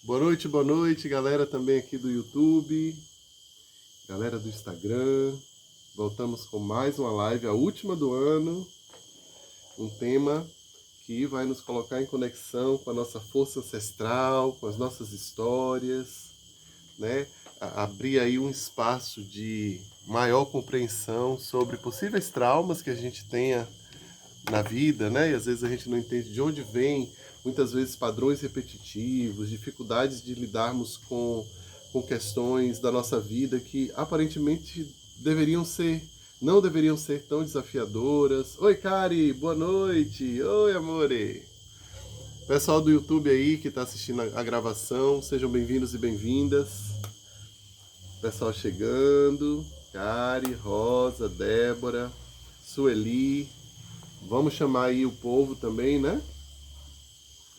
Boa noite, galera também aqui do YouTube, galera do Instagram. Voltamos com mais uma live, a última do ano, um tema que vai nos colocar em conexão com a nossa força ancestral, com as nossas histórias, né? Abrir aí um espaço de maior compreensão sobre possíveis traumas que a gente tenha na vida, né? E às vezes a gente não entende de onde vem, muitas vezes padrões repetitivos, dificuldades de lidarmos com questões da nossa vida que aparentemente não deveriam ser tão desafiadoras. Oi, Kari, boa noite. Oi, amore. Pessoal do YouTube aí que está assistindo a gravação, sejam bem-vindos e bem-vindas. Pessoal chegando, Kari, Rosa, Débora, Sueli. Vamos chamar aí o povo também, né?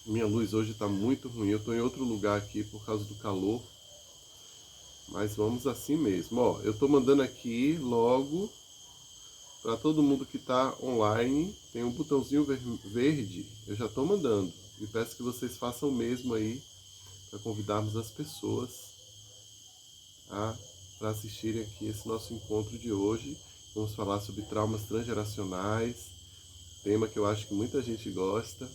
Minha luz hoje está muito ruim. Eu estou em outro lugar aqui por causa do calor. Mas vamos assim mesmo. Ó, eu estou mandando aqui logo para todo mundo que está online. Tem um botãozinho verde. Eu já estou mandando. E peço que vocês façam o mesmo aí para convidarmos as pessoas para assistirem aqui esse nosso encontro de hoje. Vamos falar sobre traumas transgeracionais. Tema que eu acho que muita gente gosta,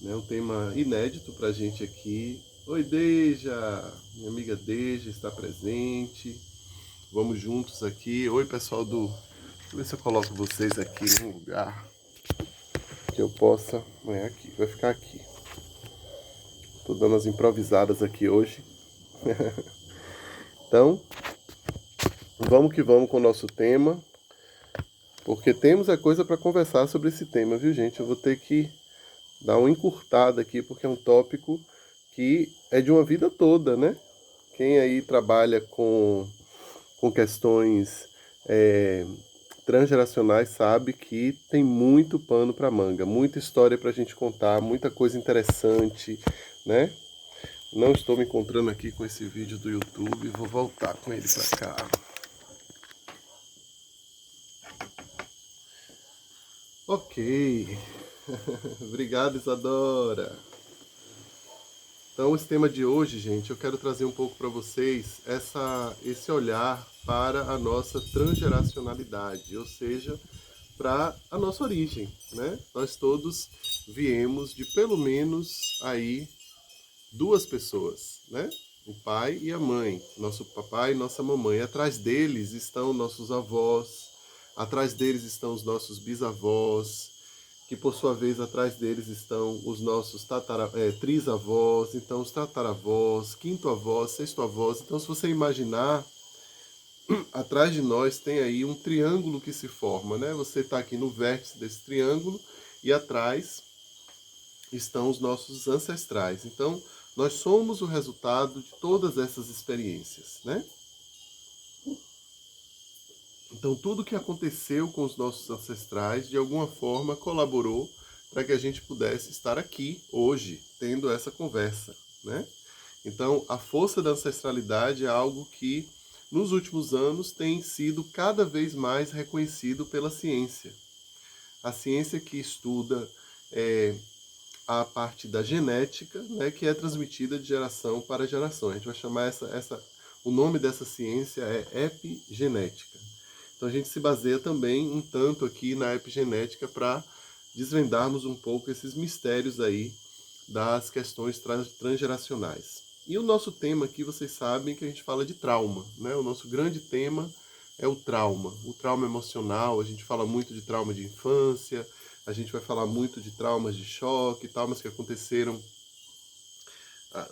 né? Um tema inédito pra gente aqui. Oi, Deja! Minha amiga Deja está presente. Vamos juntos aqui. Oi, pessoal do... Deixa eu ver se eu coloco vocês aqui em um lugar que eu possa... É aqui, vai ficar aqui. Tô dando as improvisadas aqui hoje. Então, vamos que vamos com o nosso tema. Porque temos a coisa para conversar sobre esse tema, viu, gente? Eu vou ter que dar uma encurtada aqui, porque é um tópico que é de uma vida toda, né? Quem aí trabalha com questões transgeracionais sabe que tem muito pano para manga, muita história para a gente contar, muita coisa interessante, né? Não estou me encontrando aqui com esse vídeo do YouTube, vou voltar com ele para cá. Ok. Obrigado, Isadora. Então, esse tema de hoje, gente, eu quero trazer um pouco para vocês esse olhar para a nossa transgeracionalidade, ou seja, para a nossa origem, né? Nós todos viemos de pelo menos aí duas pessoas, né? O pai e a mãe, nosso papai e nossa mamãe. Atrás deles estão nossos avós, atrás deles estão os nossos bisavós, que por sua vez atrás deles estão os nossos trisavós, então os tataravós, quinto avós, sexto avós. Então, se você imaginar, atrás de nós tem aí um triângulo que se forma, né? Você está aqui no vértice desse triângulo e atrás estão os nossos ancestrais. Então, nós somos o resultado de todas essas experiências, né? Então, tudo que aconteceu com os nossos ancestrais, de alguma forma, colaborou para que a gente pudesse estar aqui, hoje, tendo essa conversa, né? Então, a força da ancestralidade é algo que, nos últimos anos, tem sido cada vez mais reconhecido pela ciência. A ciência que estuda a parte da genética, né, que é transmitida de geração para geração. A gente vai chamar o nome dessa ciência é epigenética. Então a gente se baseia também um tanto aqui na epigenética para desvendarmos um pouco esses mistérios aí das questões transgeracionais. E o nosso tema aqui, vocês sabem que a gente fala de trauma, né? O nosso grande tema é o trauma emocional. A gente fala muito de trauma de infância, a gente vai falar muito de traumas de choque, traumas que aconteceram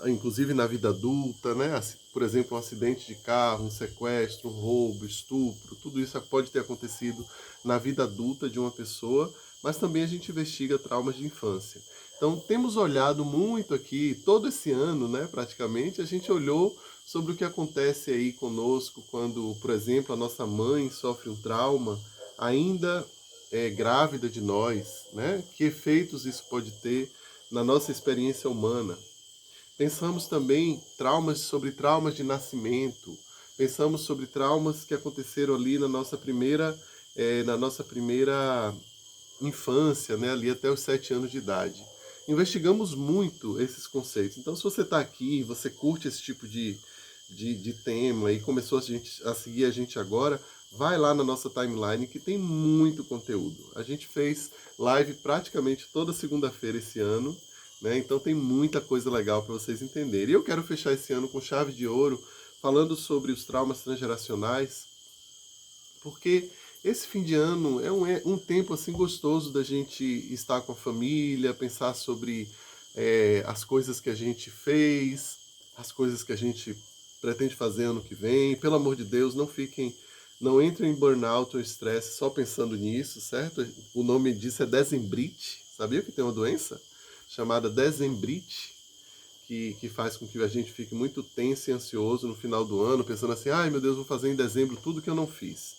inclusive na vida adulta, né? Por exemplo, um acidente de carro, um sequestro, um roubo, estupro, tudo isso pode ter acontecido na vida adulta de uma pessoa, mas também a gente investiga traumas de infância. Então, temos olhado muito aqui, todo esse ano, né, praticamente, a gente olhou sobre o que acontece aí conosco quando, por exemplo, a nossa mãe sofre um trauma, ainda grávida de nós, né? Que efeitos isso pode ter na nossa experiência humana. Pensamos também sobre traumas de nascimento. Pensamos sobre traumas que aconteceram ali na nossa primeira infância, né, ali até os 7 anos de idade. investigamos muito esses conceitos. Então, se você está aqui, você curte esse tipo de tema e começou a seguir a gente agora, vai lá na nossa timeline que tem muito conteúdo. A gente fez live praticamente toda segunda-feira esse ano, né? Então tem muita coisa legal para vocês entenderem. E eu quero fechar esse ano com chave de ouro, falando sobre os traumas transgeracionais, porque esse fim de ano é um tempo assim gostoso da gente estar com a família, pensar sobre as coisas que a gente fez, as coisas que a gente pretende fazer ano que vem. Pelo amor de Deus, não entrem em burnout ou estresse só pensando nisso, certo? O nome disso é dezembrite. Sabia que tem uma doença chamada dezembrite, que faz com que a gente fique muito tenso e ansioso no final do ano, pensando assim, ai meu Deus, vou fazer em dezembro tudo que eu não fiz.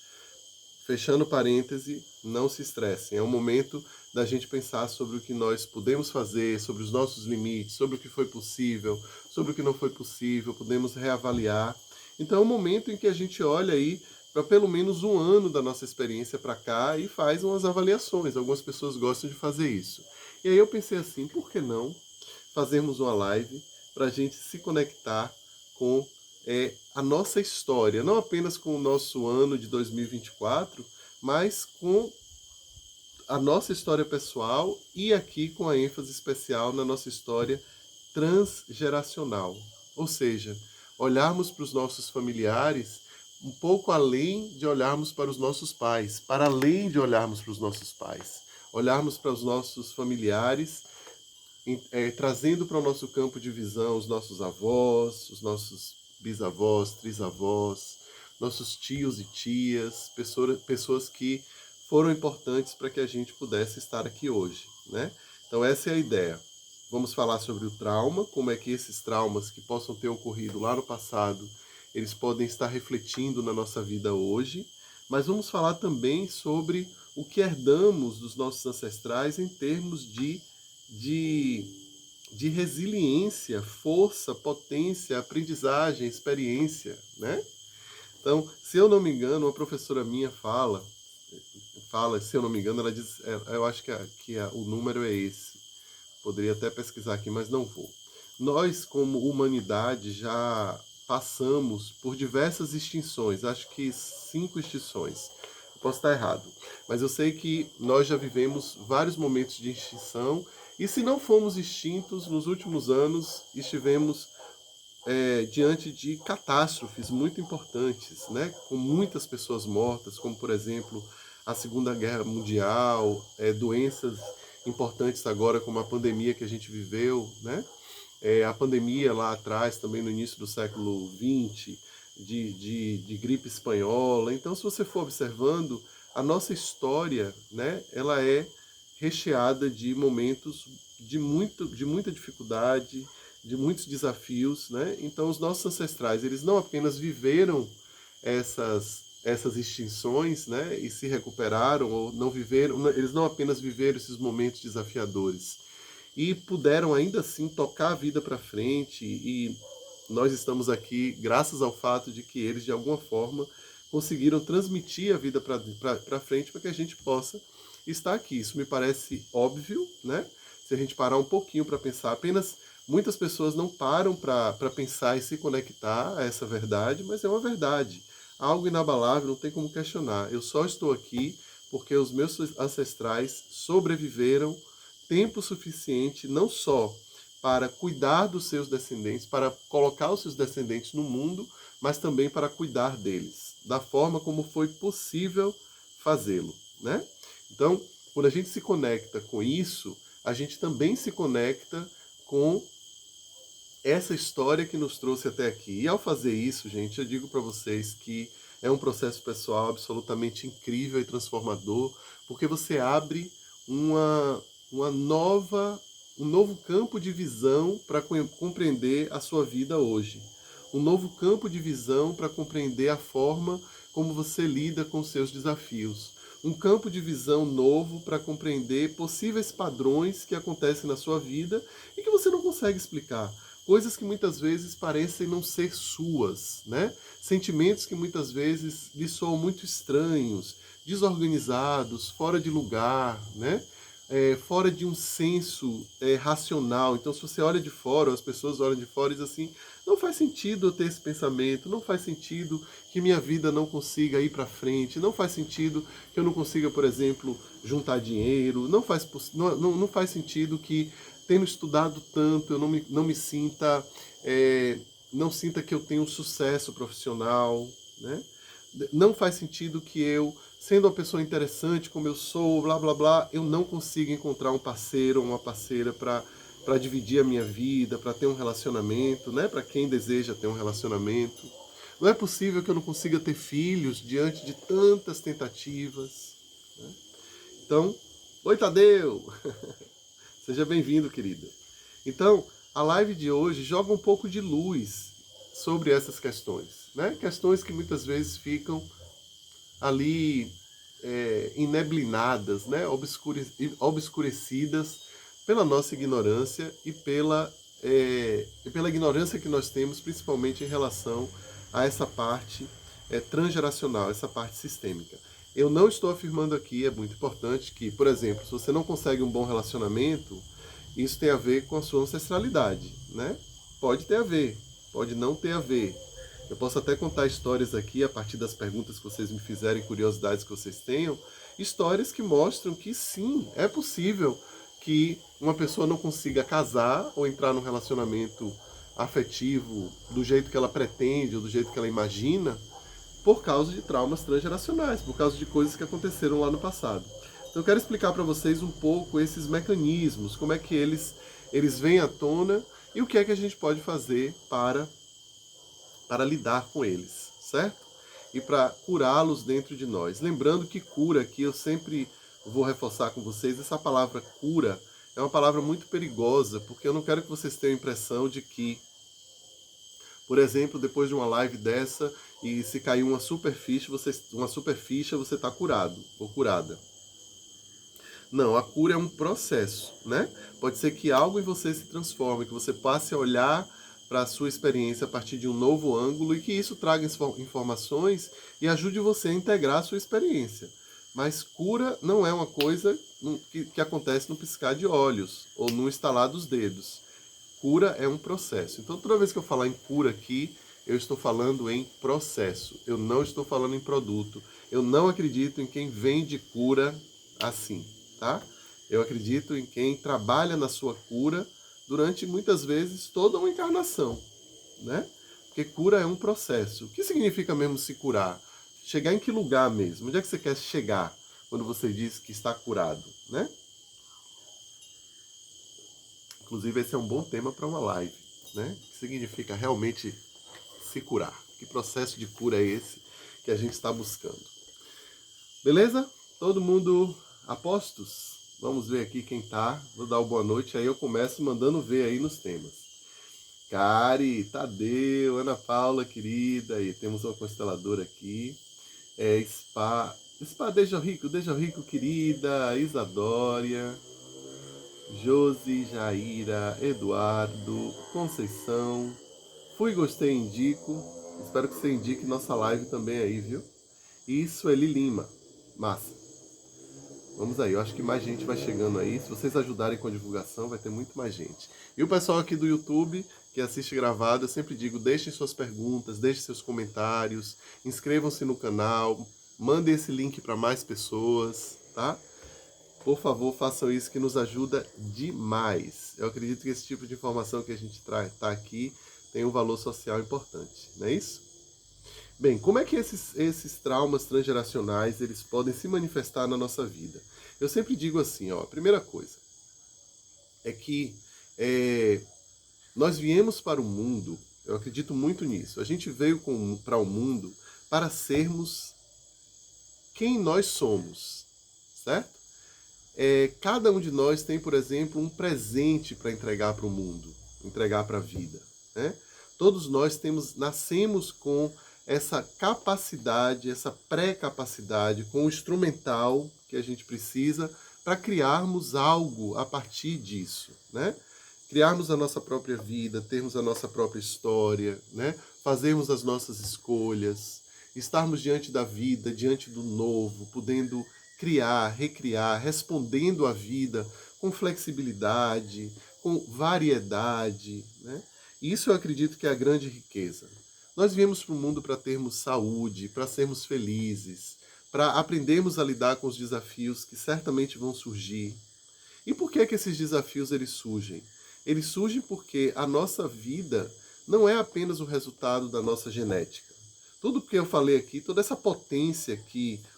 Fechando parêntese, não se estressem. É um momento da gente pensar sobre o que nós podemos fazer, sobre os nossos limites, sobre o que foi possível, sobre o que não foi possível, podemos reavaliar. Então é um momento em que a gente olha aí para pelo menos um ano da nossa experiência para cá e faz umas avaliações. Algumas pessoas gostam de fazer isso. E aí eu pensei assim, por que não fazermos uma live para a gente se conectar com a nossa história, não apenas com o nosso ano de 2024, mas com a nossa história pessoal e aqui com a ênfase especial na nossa história transgeracional. Ou seja, olharmos para os nossos familiares um pouco além de olharmos para os nossos pais, para além de olharmos para os nossos pais, olharmos para os nossos familiares, trazendo para o nosso campo de visão os nossos avós, os nossos bisavós, trisavós, nossos tios e tias, pessoas que foram importantes para que a gente pudesse estar aqui hoje, né? Então essa é a ideia. Vamos falar sobre o trauma, como é que esses traumas que possam ter ocorrido lá no passado, eles podem estar refletindo na nossa vida hoje, mas vamos falar também sobre o que herdamos dos nossos ancestrais em termos de resiliência, força, potência, aprendizagem, experiência, né? Então, se eu não me engano, uma professora minha fala, se eu não me engano, ela diz, eu acho que o número é esse. Poderia até pesquisar aqui, mas não vou. Nós, como humanidade, já passamos por diversas extinções, acho que 5 extinções. Eu posso estar errado, mas eu sei que nós já vivemos vários momentos de extinção, e se não fomos extintos, nos últimos anos estivemos diante de catástrofes muito importantes, né? Com muitas pessoas mortas, como por exemplo a Segunda Guerra Mundial, doenças importantes agora como a pandemia que a gente viveu, né? A pandemia lá atrás, também no início do século XX, de gripe espanhola. Então, se você for observando, a nossa história, né, ela é recheada de momentos de muita dificuldade, de muitos desafios, né? Então, os nossos ancestrais, eles não apenas viveram essas extinções, né, e se recuperaram, ou não viveram, eles não apenas viveram esses momentos desafiadores, e puderam ainda assim tocar a vida para frente, e nós estamos aqui graças ao fato de que eles, de alguma forma, conseguiram transmitir a vida para frente para que a gente possa estar aqui. Isso me parece óbvio, né? Se a gente parar um pouquinho para pensar, apenas muitas pessoas não param para pensar e se conectar a essa verdade, mas é uma verdade, algo inabalável, não tem como questionar. Eu só estou aqui porque os meus ancestrais sobreviveram tempo suficiente não só para cuidar dos seus descendentes, para colocar os seus descendentes no mundo, mas também para cuidar deles, da forma como foi possível fazê-lo, né? Então, quando a gente se conecta com isso, a gente também se conecta com essa história que nos trouxe até aqui. E ao fazer isso, gente, eu digo para vocês que é um processo pessoal absolutamente incrível e transformador, porque você abre um novo campo de visão para compreender a sua vida hoje. Um novo campo de visão para compreender a forma como você lida com os seus desafios. Um campo de visão novo para compreender possíveis padrões que acontecem na sua vida e que você não consegue explicar. Coisas que muitas vezes parecem não ser suas, né? Sentimentos que muitas vezes lhe soam muito estranhos, desorganizados, fora de lugar, né? fora de um senso racional. Então, se você olha de fora, ou as pessoas olham de fora e dizem assim, não faz sentido eu ter esse pensamento, não faz sentido que minha vida não consiga ir para frente, não faz sentido que eu não consiga, por exemplo, juntar dinheiro, não faz sentido que, tendo estudado tanto, eu não me sinta, não sinta que eu tenho sucesso profissional, né? Não faz sentido que eu, sendo uma pessoa interessante como eu sou, blá blá blá, eu não consiga encontrar um parceiro ou uma parceira para dividir a minha vida, para ter um relacionamento, né? Para quem deseja ter um relacionamento. Não é possível que eu não consiga ter filhos diante de tantas tentativas, né? Então, oi Tadeu! Seja bem-vindo, querida. Então, a live de hoje joga um pouco de luz sobre essas questões, né? Questões que muitas vezes ficam ali ineblinadas, né? Obscurecidas pela nossa ignorância e pela ignorância que nós temos, principalmente em relação a essa parte transgeracional, essa parte sistêmica. Eu não estou afirmando aqui, é muito importante, que, por exemplo, se você não consegue um bom relacionamento, isso tem a ver com a sua ancestralidade, né? Pode ter a ver, pode não ter a ver. Eu posso até contar histórias aqui, a partir das perguntas que vocês me fizerem, curiosidades que vocês tenham, histórias que mostram que sim, é possível que uma pessoa não consiga casar ou entrar num relacionamento afetivo do jeito que ela pretende ou do jeito que ela imagina, por causa de traumas transgeracionais, por causa de coisas que aconteceram lá no passado. Então eu quero explicar para vocês um pouco esses mecanismos, como é que eles vêm à tona e o que é que a gente pode fazer para lidar com eles, certo? E para curá-los dentro de nós. Lembrando que cura, aqui eu sempre vou reforçar com vocês, essa palavra cura é uma palavra muito perigosa, porque eu não quero que vocês tenham a impressão de que, por exemplo, depois de uma live dessa, e se cair uma super ficha, você está curado ou curada. Não, a cura é um processo, né? Pode ser que algo em você se transforme, que você passe a olhar para a sua experiência a partir de um novo ângulo e que isso traga informações e ajude você a integrar a sua experiência. Mas cura não é uma coisa que acontece no piscar de olhos ou no estalar dos dedos. Cura é um processo. Então, toda vez que eu falar em cura aqui, eu estou falando em processo. Eu não estou falando em produto. Eu não acredito em quem vende cura assim, tá? Eu acredito em quem trabalha na sua cura durante, muitas vezes, toda uma encarnação, né? Porque cura é um processo. O que significa mesmo se curar? Chegar em que lugar mesmo? Onde é que você quer chegar quando você diz que está curado, né? Inclusive, esse é um bom tema para uma live, né? O que significa realmente se curar? Que processo de cura é esse que a gente está buscando? Beleza? Todo mundo a postos? Vamos ver aqui quem tá. Vou dar uma boa noite, aí eu começo mandando ver aí nos temas. Cari, Tadeu, Ana Paula, querida, aí temos uma consteladora aqui. Spa Deja Rico, querida, Isadória, Josi, Jaira, Eduardo, Conceição. Fui, gostei, indico. Espero que você indique nossa live também aí, viu? E Sueli Lima. Massa. Vamos aí, eu acho que mais gente vai chegando aí. Se vocês ajudarem com a divulgação, vai ter muito mais gente. E o pessoal aqui do YouTube, que assiste gravado, eu sempre digo, deixem suas perguntas, deixem seus comentários, inscrevam-se no canal, mandem esse link para mais pessoas, tá? Por favor, façam isso que nos ajuda demais. Eu acredito que esse tipo de informação que a gente tá aqui tem um valor social importante, não é isso? Bem, como é que esses traumas transgeracionais eles podem se manifestar na nossa vida? Eu sempre digo assim, ó, a primeira coisa é que nós viemos para o mundo, eu acredito muito nisso, a gente veio para o mundo para sermos quem nós somos, certo? Cada um de nós tem, por exemplo, um presente para entregar para o mundo, entregar para a vida, né? Todos nós nascemos com essa capacidade, essa pré-capacidade, com o instrumental que a gente precisa para criarmos algo a partir disso, né? Criarmos a nossa própria vida, termos a nossa própria história, né? Fazermos as nossas escolhas, estarmos diante da vida, diante do novo, podendo criar, recriar, respondendo à vida com flexibilidade, com variedade, né? Isso eu acredito que é a grande riqueza. Nós viemos para o mundo para termos saúde, para sermos felizes, para aprendermos a lidar com os desafios que certamente vão surgir. E por que esses desafios eles surgem? Eles surgem porque a nossa vida não é apenas o resultado da nossa genética. Tudo que eu falei aqui, toda essa potência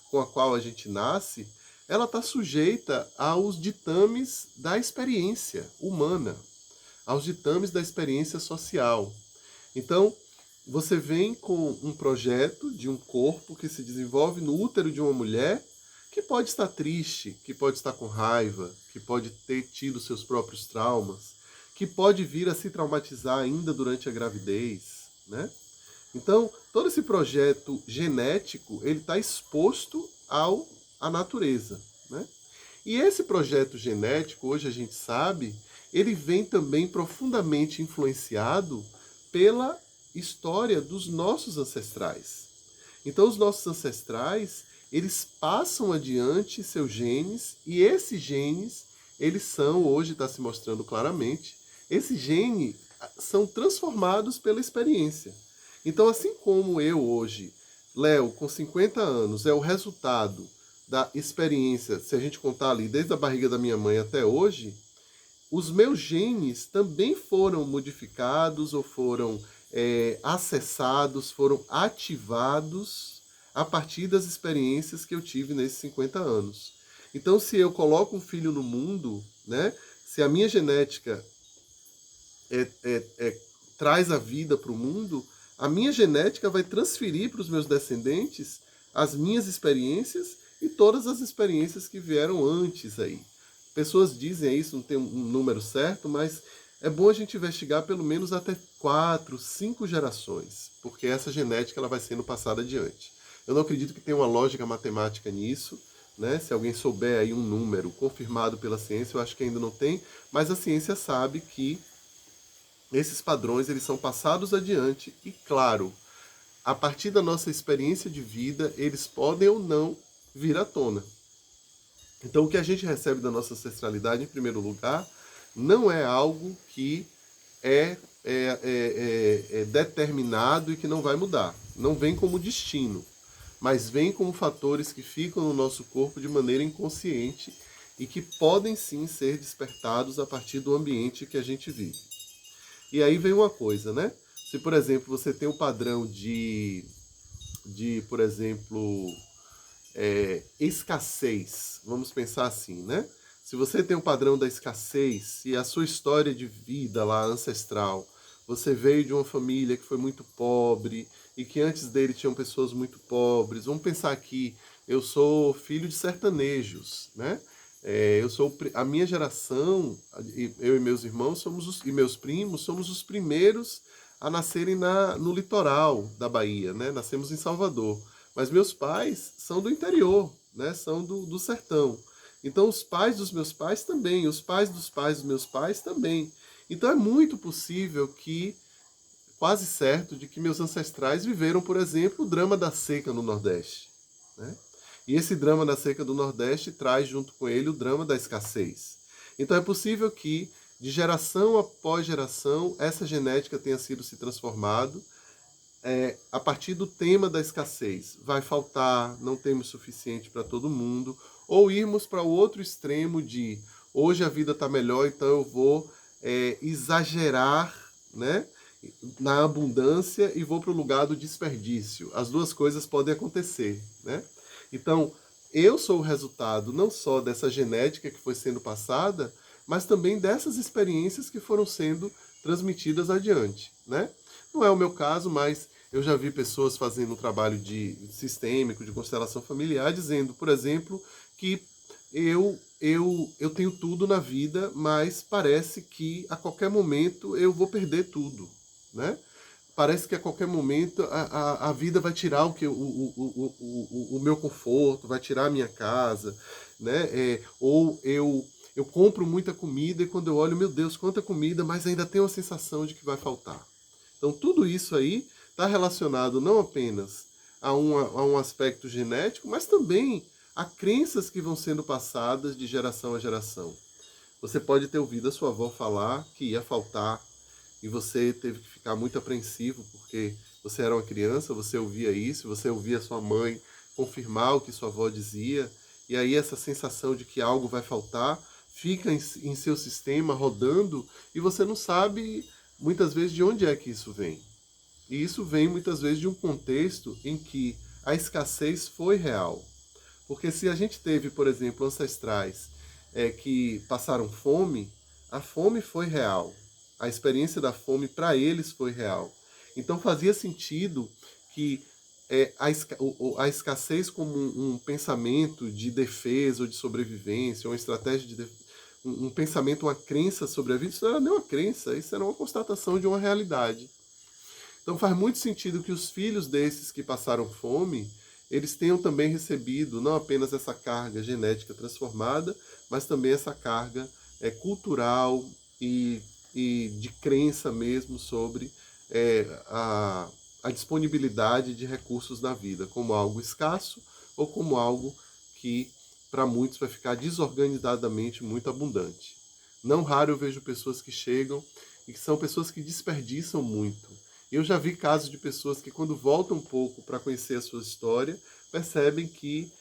com a qual a gente nasce, ela está sujeita aos ditames da experiência humana, aos ditames da experiência social. Então, você vem com um projeto de um corpo que se desenvolve no útero de uma mulher que pode estar triste, que pode estar com raiva, que pode ter tido seus próprios traumas, que pode vir a se traumatizar ainda durante a gravidez, né? Então, todo esse projeto genético, ele está exposto à natureza, né? E esse projeto genético, hoje a gente sabe, ele vem também profundamente influenciado pela história dos nossos ancestrais. Então, os nossos ancestrais, eles passam adiante seus genes, e esses genes, eles são, hoje está se mostrando claramente, esses genes são transformados pela experiência. Então, assim como eu hoje, Léo, com 50 anos, é o resultado da experiência, se a gente contar ali desde a barriga da minha mãe até hoje, os meus genes também foram modificados ou foram acessados, foram ativados a partir das experiências que eu tive nesses 50 anos. Então, se eu coloco um filho no mundo, né, se a minha genética traz a vida para o mundo, a minha genética vai transferir para os meus descendentes as minhas experiências e todas as experiências que vieram antes aí. Pessoas dizem isso, não tem um número certo, mas é bom a gente investigar pelo menos até 4, 5 gerações, porque essa genética ela vai sendo passada adiante. Eu não acredito que tenha uma lógica matemática nisso, né? Se alguém souber aí um número confirmado pela ciência, eu acho que ainda não tem, mas a ciência sabe que esses padrões eles são passados adiante e, claro, a partir da nossa experiência de vida, eles podem ou não vir à tona. Então, o que a gente recebe da nossa ancestralidade, em primeiro lugar, não é algo que é determinado e que não vai mudar. Não vem como destino, mas vem como fatores que ficam no nosso corpo de maneira inconsciente e que podem sim ser despertados a partir do ambiente que a gente vive. E aí vem uma coisa, né? Se, por exemplo, você tem o padrão de por exemplo, escassez, vamos pensar assim, né? Se você tem um padrão da escassez e a sua história de vida lá ancestral, você veio de uma família que foi muito pobre e que antes dele tinham pessoas muito pobres. Vamos pensar aqui, eu sou filho de sertanejos, né? Eu sou a minha geração, eu e meus irmãos e meus primos somos os primeiros a nascerem no litoral da Bahia, né? Nascemos em Salvador. Mas meus pais são do interior, né? São do sertão. Então os pais dos meus pais também, os pais dos meus pais também. Então é muito possível que, quase certo, de que meus ancestrais viveram, por exemplo, o drama da seca no Nordeste, né? E esse drama da seca do Nordeste traz junto com ele o drama da escassez. Então é possível que, de geração após geração, essa genética tenha sido se transformado a partir do tema da escassez. Vai faltar, não temos suficiente para todo mundo, ou irmos para o outro extremo de hoje a vida está melhor, então eu vou exagerar, né, na abundância e vou para o lugar do desperdício. As duas coisas podem acontecer, né? Então, eu sou o resultado não só dessa genética que foi sendo passada, mas também dessas experiências que foram sendo transmitidas adiante, né? Não é o meu caso, mas eu já vi pessoas fazendo um trabalho sistêmico, de constelação familiar, dizendo, por exemplo, que eu tenho tudo na vida, mas parece que a qualquer momento eu vou perder tudo, né? Parece que a qualquer momento a vida vai tirar o meu conforto, vai tirar a minha casa, né? Ou eu compro muita comida e quando eu olho, meu Deus, quanta comida, mas ainda tenho a sensação de que vai faltar. Então tudo isso aí está relacionado não apenas a um aspecto genético, mas também há crenças que vão sendo passadas de geração a geração. Você pode ter ouvido a sua avó falar que ia faltar e você teve que ficar muito apreensivo porque você era uma criança, você ouvia isso, você ouvia sua mãe confirmar o que sua avó dizia, e aí essa sensação de que algo vai faltar fica em seu sistema rodando e você não sabe muitas vezes de onde é que isso vem. E isso vem muitas vezes de um contexto em que a escassez foi real. Porque se a gente teve, por exemplo, ancestrais que passaram fome, a fome foi real. A experiência da fome para eles foi real. Então fazia sentido que a escassez como um pensamento de defesa ou de sobrevivência, uma estratégia de um pensamento, uma crença sobre a vida, isso não era nem uma crença, isso era uma constatação de uma realidade. Então faz muito sentido que os filhos desses que passaram fome, eles tenham também recebido não apenas essa carga genética transformada, mas também essa carga cultural e de crença mesmo sobre a disponibilidade de recursos na vida, como algo escasso ou como algo que para muitos vai ficar desorganizadamente muito abundante. Não raro eu vejo pessoas que chegam e que são pessoas que desperdiçam muito. Eu já vi casos de pessoas que, quando voltam um pouco para conhecer a sua história, percebem que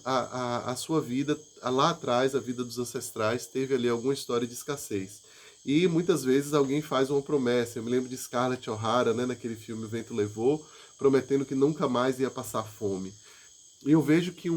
a sua vida, lá atrás, a vida dos ancestrais, teve ali alguma história de escassez. E muitas vezes alguém faz uma promessa. Eu me lembro de Scarlett O'Hara, né, naquele filme O Vento Levou, prometendo que nunca mais ia passar fome. E eu vejo que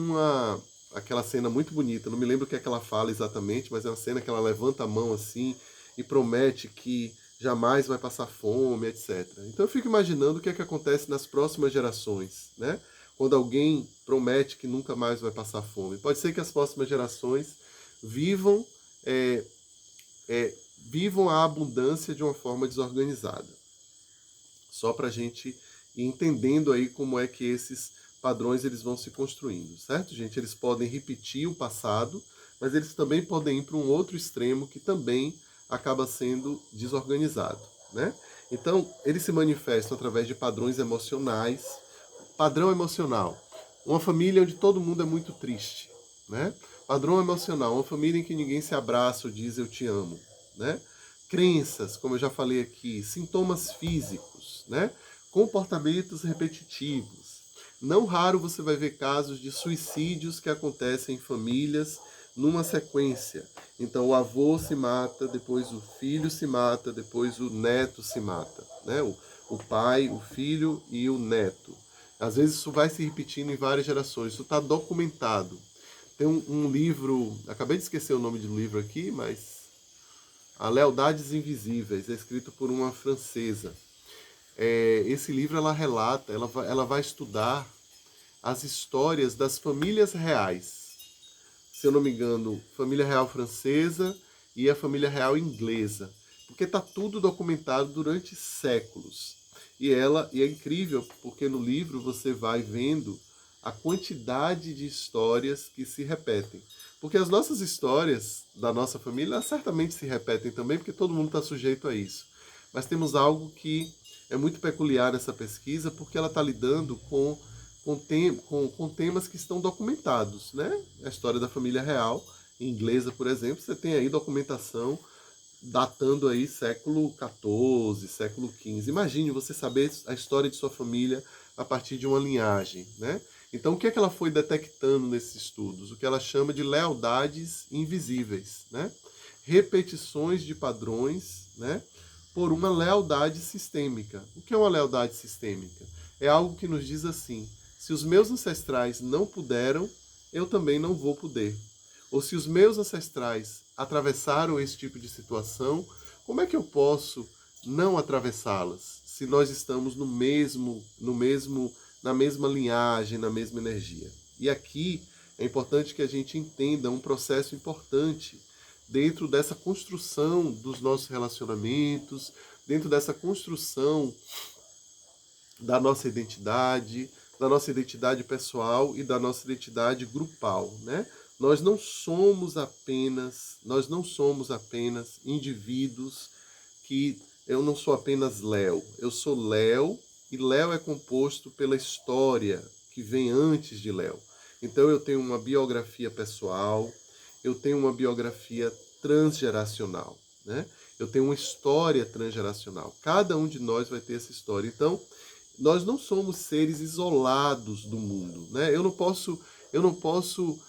aquela cena muito bonita, não me lembro o que é que ela fala exatamente, mas é uma cena que ela levanta a mão assim e promete que jamais vai passar fome, etc. Então eu fico imaginando o que é que acontece nas próximas gerações, né? Quando alguém promete que nunca mais vai passar fome. Pode ser que as próximas gerações vivam, vivam a abundância de uma forma desorganizada. Só para a gente ir entendendo aí como é que esses padrões eles vão se construindo, certo, gente? Eles podem repetir o passado, mas eles também podem ir para um outro extremo que também acaba sendo desorganizado, né? Então, eles se manifestam através de padrões emocionais. Padrão emocional. Uma família onde todo mundo é muito triste, né? Padrão emocional. Uma família em que ninguém se abraça ou diz eu te amo, né? Crenças, como eu já falei aqui, sintomas físicos, né? Comportamentos repetitivos. Não raro você vai ver casos de suicídios que acontecem em famílias numa sequência. Então o avô se mata, depois o filho se mata, depois o neto se mata, né? O pai, o filho e o neto. Às vezes isso vai se repetindo em várias gerações. Isso está documentado. Tem um livro, acabei de esquecer o nome do livro aqui, mas A Lealdades Invisíveis, é escrito por uma francesa. Esse livro ela relata, ela vai estudar as histórias das famílias reais. Se eu não me engano, família real francesa e a família real inglesa. Porque está tudo documentado durante séculos. E é incrível, porque no livro você vai vendo a quantidade de histórias que se repetem. Porque as nossas histórias da nossa família elas certamente se repetem também, porque todo mundo está sujeito a isso. Mas temos algo que é muito peculiar nessa pesquisa, porque ela está lidando com temas que estão documentados, né? A história da família real, inglesa, por exemplo, você tem aí documentação datando aí século XIV, século XV. Imagine você saber a história de sua família a partir de uma linhagem, né? Então, o que é que ela foi detectando nesses estudos? O que ela chama de lealdades invisíveis, né? Repetições de padrões, né? Por uma lealdade sistêmica. O que é uma lealdade sistêmica? É algo que nos diz assim: se os meus ancestrais não puderam, eu também não vou poder. Ou se os meus ancestrais atravessaram esse tipo de situação, como é que eu posso não atravessá-las se nós estamos na mesma linhagem, na mesma energia? E aqui é importante que a gente entenda um processo importante dentro dessa construção dos nossos relacionamentos, dentro dessa construção da nossa identidade pessoal e da nossa identidade grupal, né? Nós não somos apenas indivíduos que eu não sou apenas Léo, eu sou Léo e Léo é composto pela história que vem antes de Léo. Então eu tenho uma biografia pessoal, eu tenho uma biografia transgeracional, né? Eu tenho uma história transgeracional. Cada um de nós vai ter essa história. Então, nós não somos seres isolados do mundo, né? Eu não posso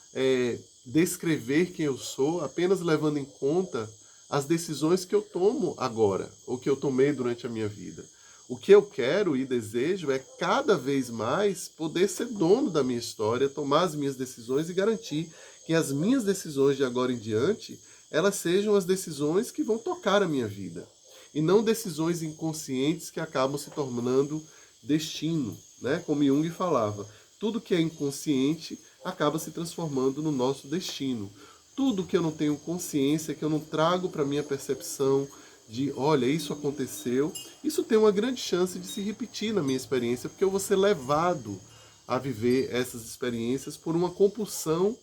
descrever quem eu sou apenas levando em conta as decisões que eu tomo agora, ou que eu tomei durante a minha vida. O que eu quero e desejo é cada vez mais poder ser dono da minha história, tomar as minhas decisões e garantir que as minhas decisões de agora em diante, elas sejam as decisões que vão tocar a minha vida. E não decisões inconscientes que acabam se tornando destino, né? Como Jung falava, tudo que é inconsciente acaba se transformando no nosso destino. Tudo que eu não tenho consciência, que eu não trago para a minha percepção de, olha, isso aconteceu, isso tem uma grande chance de se repetir na minha experiência, porque eu vou ser levado a viver essas experiências por uma compulsão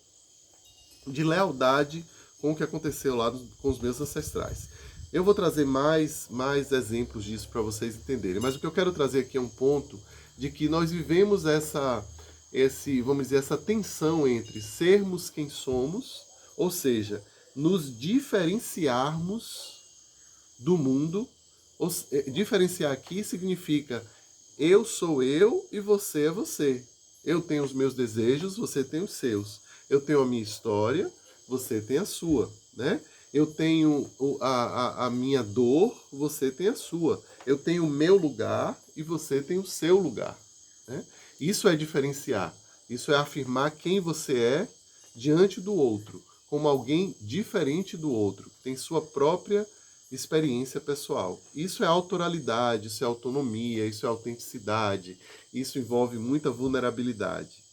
de lealdade com o que aconteceu lá com os meus ancestrais. Eu vou trazer mais exemplos disso para vocês entenderem, mas o que eu quero trazer aqui é um ponto de que nós vivemos vamos dizer, essa tensão entre sermos quem somos, ou seja, nos diferenciarmos do mundo. Diferenciar aqui significa eu sou eu e você é você. Eu tenho os meus desejos, você tem os seus. Eu tenho a minha história, você tem a sua, né? Eu tenho a minha dor, você tem a sua. Eu tenho o meu lugar e você tem o seu lugar, né? Isso é diferenciar. Isso é afirmar quem você é diante do outro, como alguém diferente do outro, que tem sua própria experiência pessoal. Isso é autoralidade, isso é autonomia, isso é autenticidade, isso envolve muita vulnerabilidade.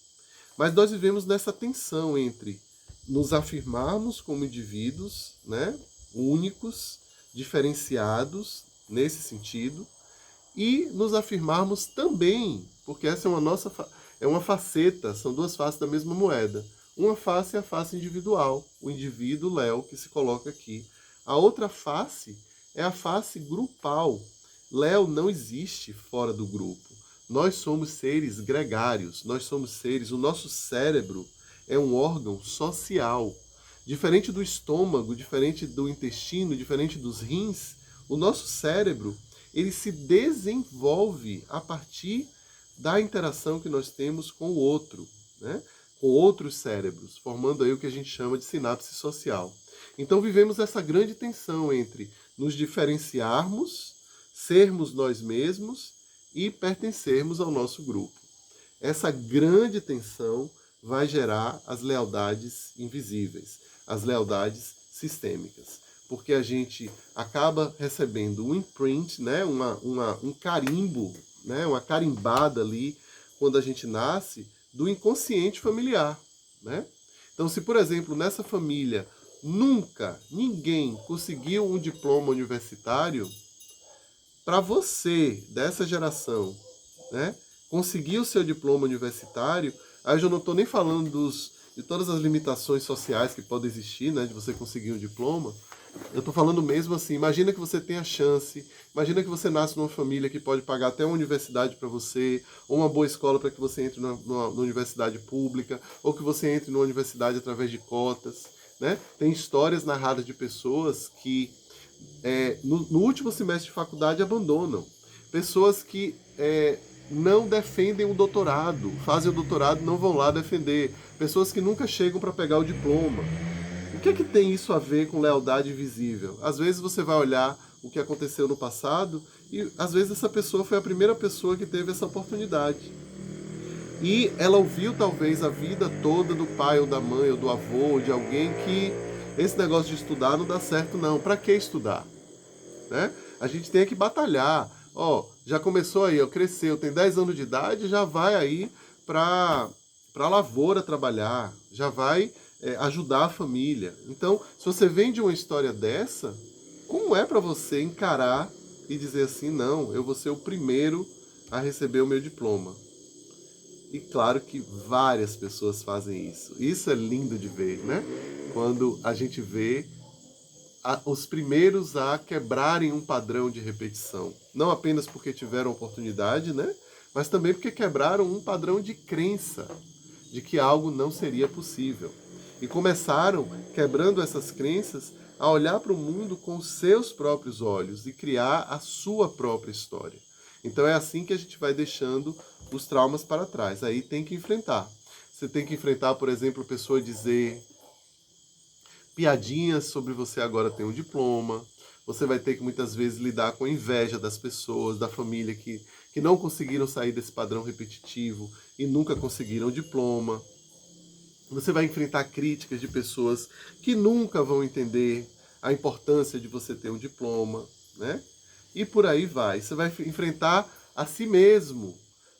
Mas nós vivemos nessa tensão entre nos afirmarmos como indivíduos, né, únicos, diferenciados nesse sentido, e nos afirmarmos também, porque essa é uma faceta, são duas faces da mesma moeda. Uma face é a face individual, o indivíduo Léo que se coloca aqui. A outra face é a face grupal. Léo não existe fora do grupo. Nós somos seres gregários, nós somos seres, o nosso cérebro é um órgão social. Diferente do estômago, diferente do intestino, diferente dos rins, o nosso cérebro, ele se desenvolve a partir da interação que nós temos com o outro, né? Com outros cérebros, formando aí o que a gente chama de sinapse social. Então vivemos essa grande tensão entre nos diferenciarmos, sermos nós mesmos e pertencermos ao nosso grupo. Essa grande tensão vai gerar as lealdades invisíveis, as lealdades sistêmicas, porque a gente acaba recebendo um imprint, né, um carimbo, né, uma carimbada ali, quando a gente nasce, do inconsciente familiar, né? Então, se, por exemplo, nessa família nunca ninguém conseguiu um diploma universitário, para você, dessa geração, né, conseguir o seu diploma universitário, aí eu já não estou nem falando de todas as limitações sociais que podem existir, né, de você conseguir um diploma. Eu estou falando mesmo assim, imagina que você tem a chance, imagina que você nasce numa família que pode pagar até uma universidade para você, ou uma boa escola para que você entre numa universidade pública, ou que você entre numa universidade através de cotas, né? Tem histórias narradas de pessoas que no último semestre de faculdade abandonam. Pessoas que não defendem o doutorado, fazem o doutorado e não vão lá defender. Pessoas que nunca chegam para pegar o diploma. O que é que tem isso a ver com lealdade invisível? Às vezes você vai olhar o que aconteceu no passado e às vezes essa pessoa foi a primeira pessoa que teve essa oportunidade. E ela ouviu talvez a vida toda do pai ou da mãe ou do avô ou de alguém que esse negócio de estudar não dá certo não. Para que estudar? Né? A gente tem que batalhar. Ó, já começou aí, ó, cresceu, tem 10 anos de idade, já vai aí para a lavoura trabalhar, já vai ajudar a família. Então, se você vem de uma história dessa, como é para você encarar e dizer assim, não, eu vou ser o primeiro a receber o meu diploma? E claro que várias pessoas fazem isso. Isso é lindo de ver, né? Quando a gente vê os primeiros a quebrarem um padrão de repetição. Não apenas porque tiveram oportunidade, né? Mas também porque quebraram um padrão de crença. de que algo não seria possível. E começaram, quebrando essas crenças, a olhar para o mundo com os seus próprios olhos e criar a sua própria história. Então é assim que a gente vai deixando os traumas para trás. Aí tem que enfrentar. Você tem que enfrentar, por exemplo, a pessoa dizer piadinhas sobre você agora ter um diploma. Você vai ter que muitas vezes lidar com a inveja das pessoas, da família que não conseguiram sair desse padrão repetitivo e nunca conseguiram o diploma. Você vai enfrentar críticas de pessoas que nunca vão entender a importância de você ter um diploma, né? E por aí vai. Você vai enfrentar a si mesmo,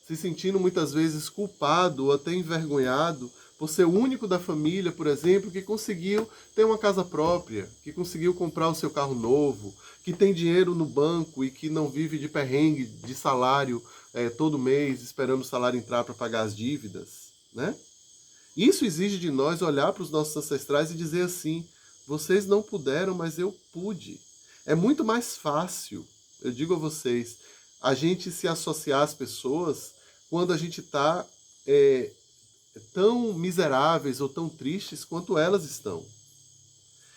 se sentindo muitas vezes culpado ou até envergonhado por ser o único da família, por exemplo, que conseguiu ter uma casa própria, que conseguiu comprar o seu carro novo, que tem dinheiro no banco e que não vive de perrengue, de salário todo mês, esperando o salário entrar para pagar as dívidas, né? Isso exige de nós olhar para os nossos ancestrais e dizer assim: vocês não puderam, mas eu pude. É muito mais fácil, eu digo a vocês, a gente se associar às pessoas quando a gente está tão miseráveis ou tão tristes quanto elas estão.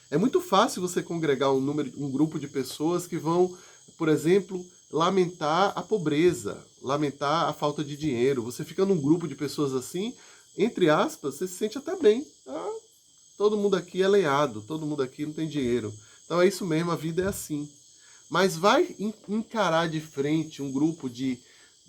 É muito fácil você congregar um grupo de pessoas que vão, por exemplo, lamentar a pobreza, lamentar a falta de dinheiro. Você fica num grupo de pessoas assim, entre aspas, você se sente até bem. Ah, todo mundo aqui é lenhado, todo mundo aqui não tem dinheiro. Então é isso mesmo, a vida é assim. Mas vai encarar de frente um grupo de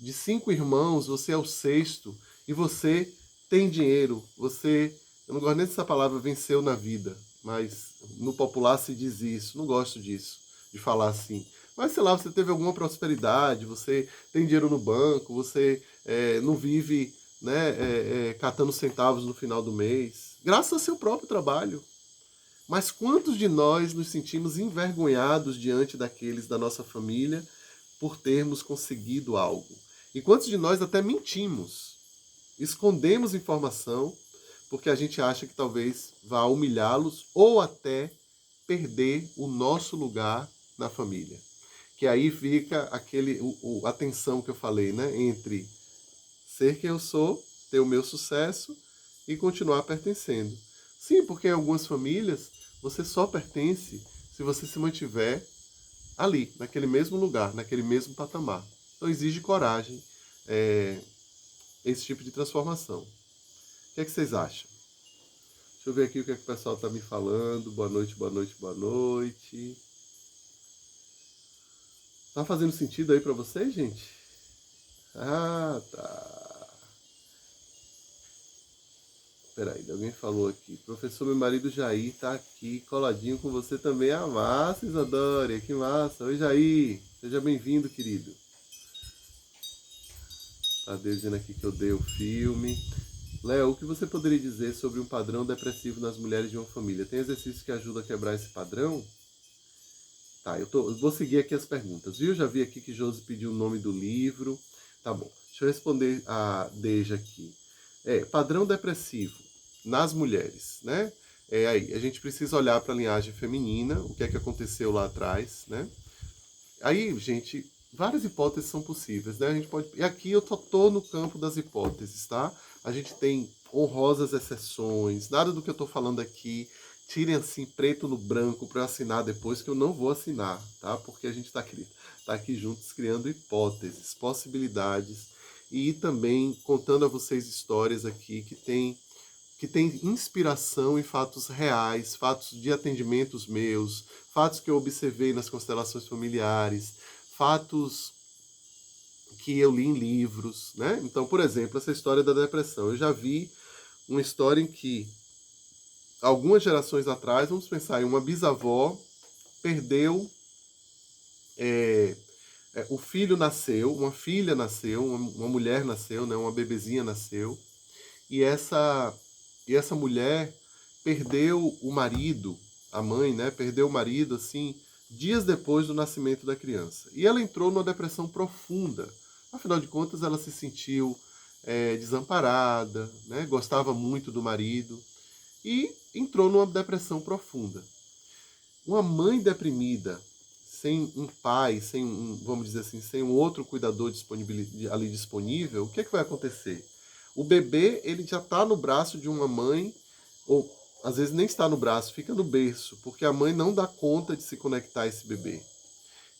5 irmãos, você é o sexto, e você tem dinheiro, você, eu não gosto nem dessa palavra, venceu na vida, mas no popular se diz isso, não gosto disso, de falar assim. Mas sei lá, você teve alguma prosperidade, você tem dinheiro no banco, você não vive, né, catando centavos no final do mês, graças ao seu próprio trabalho. Mas quantos de nós nos sentimos envergonhados diante daqueles da nossa família por termos conseguido algo? E quantos de nós até mentimos, escondemos informação porque a gente acha que talvez vá humilhá-los ou até perder o nosso lugar na família. Que aí fica a tensão que eu falei, né? Entre ser quem eu sou, ter o meu sucesso e continuar pertencendo. Sim, porque em algumas famílias você só pertence se você se mantiver ali, naquele mesmo lugar, naquele mesmo patamar. Então exige coragem esse tipo de transformação. O que é que vocês acham? Deixa eu ver aqui o que é que o pessoal está me falando. Boa noite, boa noite, boa noite. Tá fazendo sentido aí para vocês, gente? Ah, tá. Peraí, alguém falou aqui. Professor, meu marido Jair tá aqui coladinho com você também. Ah, massa, Isadora, que massa. Oi, Jair. Seja bem-vindo, querido. Tá dizendo aqui que eu dei o filme. Léo, o que você poderia dizer sobre um padrão depressivo nas mulheres de uma família? Tem exercícios que ajudam a quebrar esse padrão? Tá, eu vou seguir aqui as perguntas, viu? Já vi aqui que Josi pediu o nome do livro. Tá bom, deixa eu responder a Deja aqui. Padrão depressivo nas mulheres, né? Aí, a gente precisa olhar para a linhagem feminina, o que é que aconteceu lá atrás, né? Aí, gente, várias hipóteses são possíveis, né? A gente pode... E aqui eu tô no campo das hipóteses, tá? A gente tem honrosas exceções, nada do que eu tô falando aqui tirem assim preto no branco para eu assinar depois, que eu não vou assinar, tá? Porque a gente tá aqui juntos criando hipóteses, possibilidades e também contando a vocês histórias aqui que tem inspiração em fatos reais, fatos de atendimentos meus, fatos que eu observei nas constelações familiares, fatos que eu li em livros, né? Então, por exemplo, essa história da depressão. Eu já vi uma história em que, algumas gerações atrás, vamos pensar em uma bisavó, perdeu, o filho nasceu, uma filha nasceu, uma mulher nasceu, né? Uma bebezinha nasceu, e essa mulher perdeu o marido, a mãe, né? Perdeu o marido, assim, dias depois do nascimento da criança. E ela entrou numa depressão profunda. Afinal de contas, ela se sentiu desamparada, né? Gostava muito do marido e entrou numa depressão profunda. Uma mãe deprimida, sem um pai, vamos dizer assim, sem um outro cuidador ali disponível, o que é que vai acontecer? O bebê, ele já está no braço de uma mãe, ou às vezes nem está no braço, fica no berço, porque a mãe não dá conta de se conectar a esse bebê.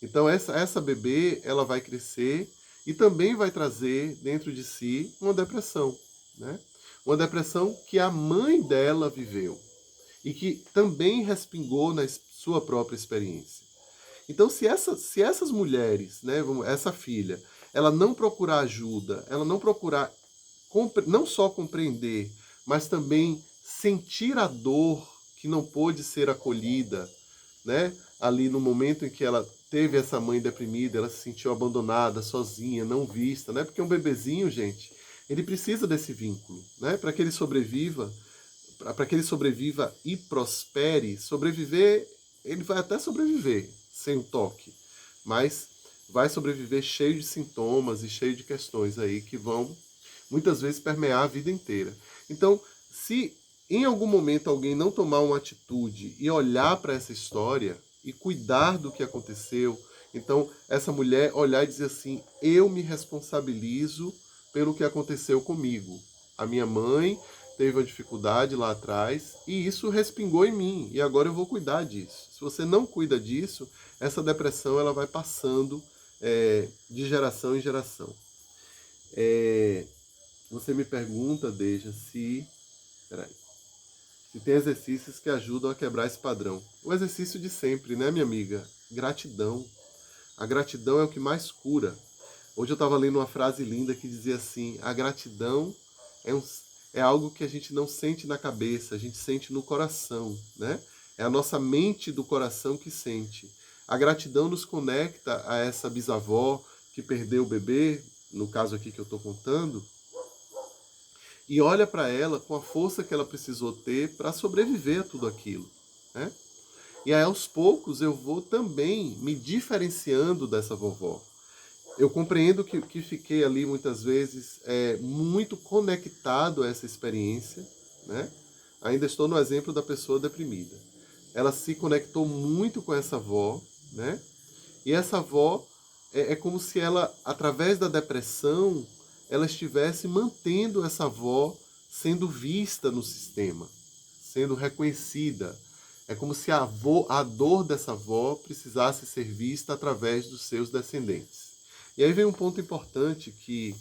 Então essa bebê, ela vai crescer e também vai trazer dentro de si uma depressão, né? Uma depressão que a mãe dela viveu e que também respingou na sua própria experiência. Então, se essas mulheres, né, essa filha, ela não procurar ajuda, ela não procurar não só compreender, mas também sentir a dor que não pôde ser acolhida, né? Ali no momento em que ela teve essa mãe deprimida, ela se sentiu abandonada, sozinha, não vista, né? Porque um bebezinho, gente, ele precisa desse vínculo, né? Para que ele sobreviva, e prospere. Sobreviver, ele vai até sobreviver sem o toque, mas vai sobreviver cheio de sintomas e cheio de questões aí que vão muitas vezes permear a vida inteira. Então, se em algum momento alguém não tomar uma atitude e olhar para essa história e cuidar do que aconteceu, então essa mulher olhar e dizer assim: eu me responsabilizo pelo que aconteceu comigo. A minha mãe teve uma dificuldade lá atrás e isso respingou em mim e agora eu vou cuidar disso. Se você não cuida disso, essa depressão ela vai passando de geração em geração. Você me pergunta, Deja, se tem exercícios que ajudam a quebrar esse padrão. O exercício de sempre, né, minha amiga? Gratidão. A gratidão é o que mais cura. Hoje eu estava lendo uma frase linda que dizia assim: a gratidão é algo que a gente não sente na cabeça, a gente sente no coração, né? É a nossa mente do coração que sente. A gratidão nos conecta a essa bisavó que perdeu o bebê, no caso aqui que eu estou contando, e olha para ela com a força que ela precisou ter para sobreviver a tudo aquilo, né? E aí, aos poucos, eu vou também me diferenciando dessa vovó. Eu compreendo que fiquei ali, muitas vezes, muito conectado a essa experiência, né? Ainda estou no exemplo da pessoa deprimida. Ela se conectou muito com essa avó, né? E essa avó é como se ela, através da depressão, ela estivesse mantendo essa avó sendo vista no sistema, sendo reconhecida. É como se a dor dessa avó precisasse ser vista através dos seus descendentes. E aí vem um ponto importante que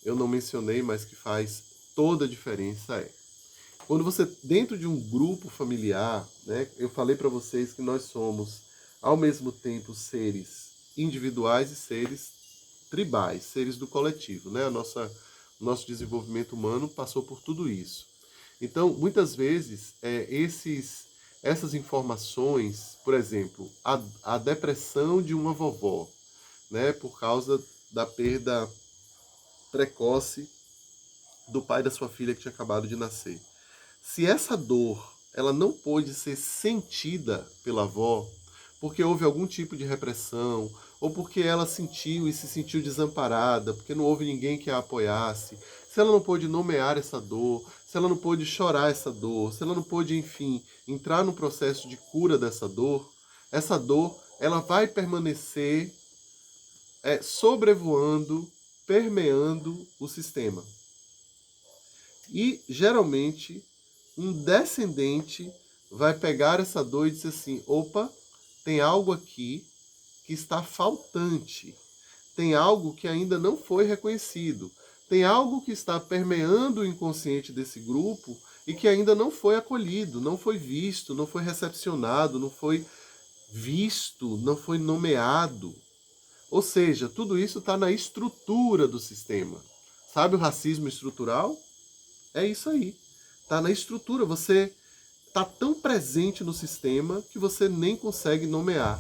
eu não mencionei, mas que faz toda a diferença quando você, dentro de um grupo familiar, né, eu falei para vocês que nós somos, ao mesmo tempo, seres individuais e seres tribais, seres do coletivo, né? O nosso desenvolvimento humano passou por tudo isso. Então, muitas vezes, essas informações, por exemplo, a depressão de uma vovó, né, por causa da perda precoce do pai da sua filha que tinha acabado de nascer. Se essa dor ela não pôde ser sentida pela avó, porque houve algum tipo de repressão, ou porque ela sentiu e se sentiu desamparada, porque não houve ninguém que a apoiasse, se ela não pôde nomear essa dor, se ela não pôde chorar essa dor, se ela não pôde, enfim, entrar no processo de cura dessa dor, essa dor ela vai permanecer sobrevoando, permeando o sistema. E, geralmente, um descendente vai pegar essa dor e dizer assim: opa, tem algo aqui que está faltante, tem algo que ainda não foi reconhecido, tem algo que está permeando o inconsciente desse grupo e que ainda não foi acolhido, não foi visto, não foi recepcionado, não foi visto, não foi nomeado. Ou seja, tudo isso está na estrutura do sistema. Sabe o racismo estrutural? É isso aí. Está na estrutura. Você está tão presente no sistema que você nem consegue nomear.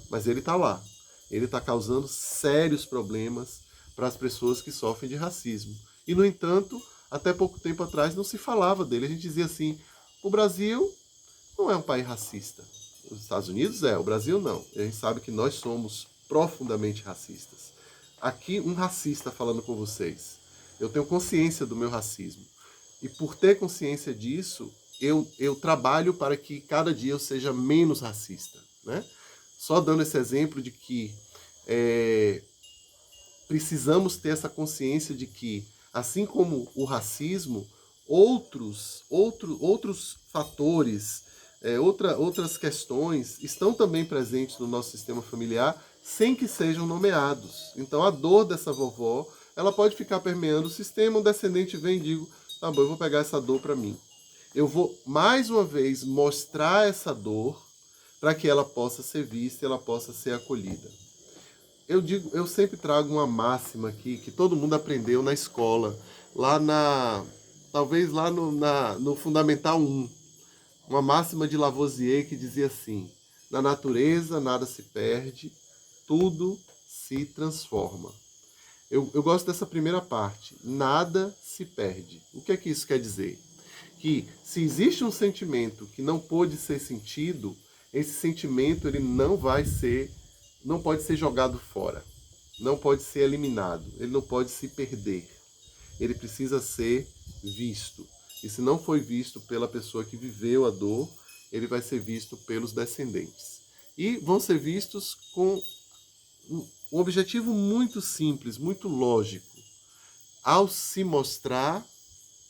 Mas ele está lá. Ele está causando sérios problemas para as pessoas que sofrem de racismo. E, no entanto, até pouco tempo atrás não se falava dele. A gente dizia assim: o Brasil não é um país racista. Os Estados Unidos é, o Brasil não. E a gente sabe que nós somos profundamente racistas. Aqui, um racista falando com vocês. Eu tenho consciência do meu racismo. E por ter consciência disso, eu trabalho para que cada dia eu seja menos racista, né? Só dando esse exemplo de que precisamos ter essa consciência de que Assim como o racismo, outros fatores, outras questões estão também presentes no nosso sistema familiar sem que sejam nomeados. Então a dor dessa vovó, ela pode ficar permeando o sistema, um descendente vem e digo, tá bom, eu vou pegar essa dor para mim. Eu vou mais uma vez mostrar essa dor para que ela possa ser vista, ela possa ser acolhida. Eu sempre trago uma máxima aqui que todo mundo aprendeu na escola, talvez lá no Fundamental 1, uma máxima de Lavoisier que dizia assim: na natureza nada se perde, tudo se transforma. Eu gosto dessa primeira parte, nada se perde. O que é que isso quer dizer? Que se existe um sentimento que não pôde ser sentido, esse sentimento ele não pode ser jogado fora, não pode ser eliminado, ele não pode se perder. Ele precisa ser visto. E se não foi visto pela pessoa que viveu a dor, ele vai ser visto pelos descendentes. E vão ser vistos com um objetivo muito simples, muito lógico. Ao se mostrar,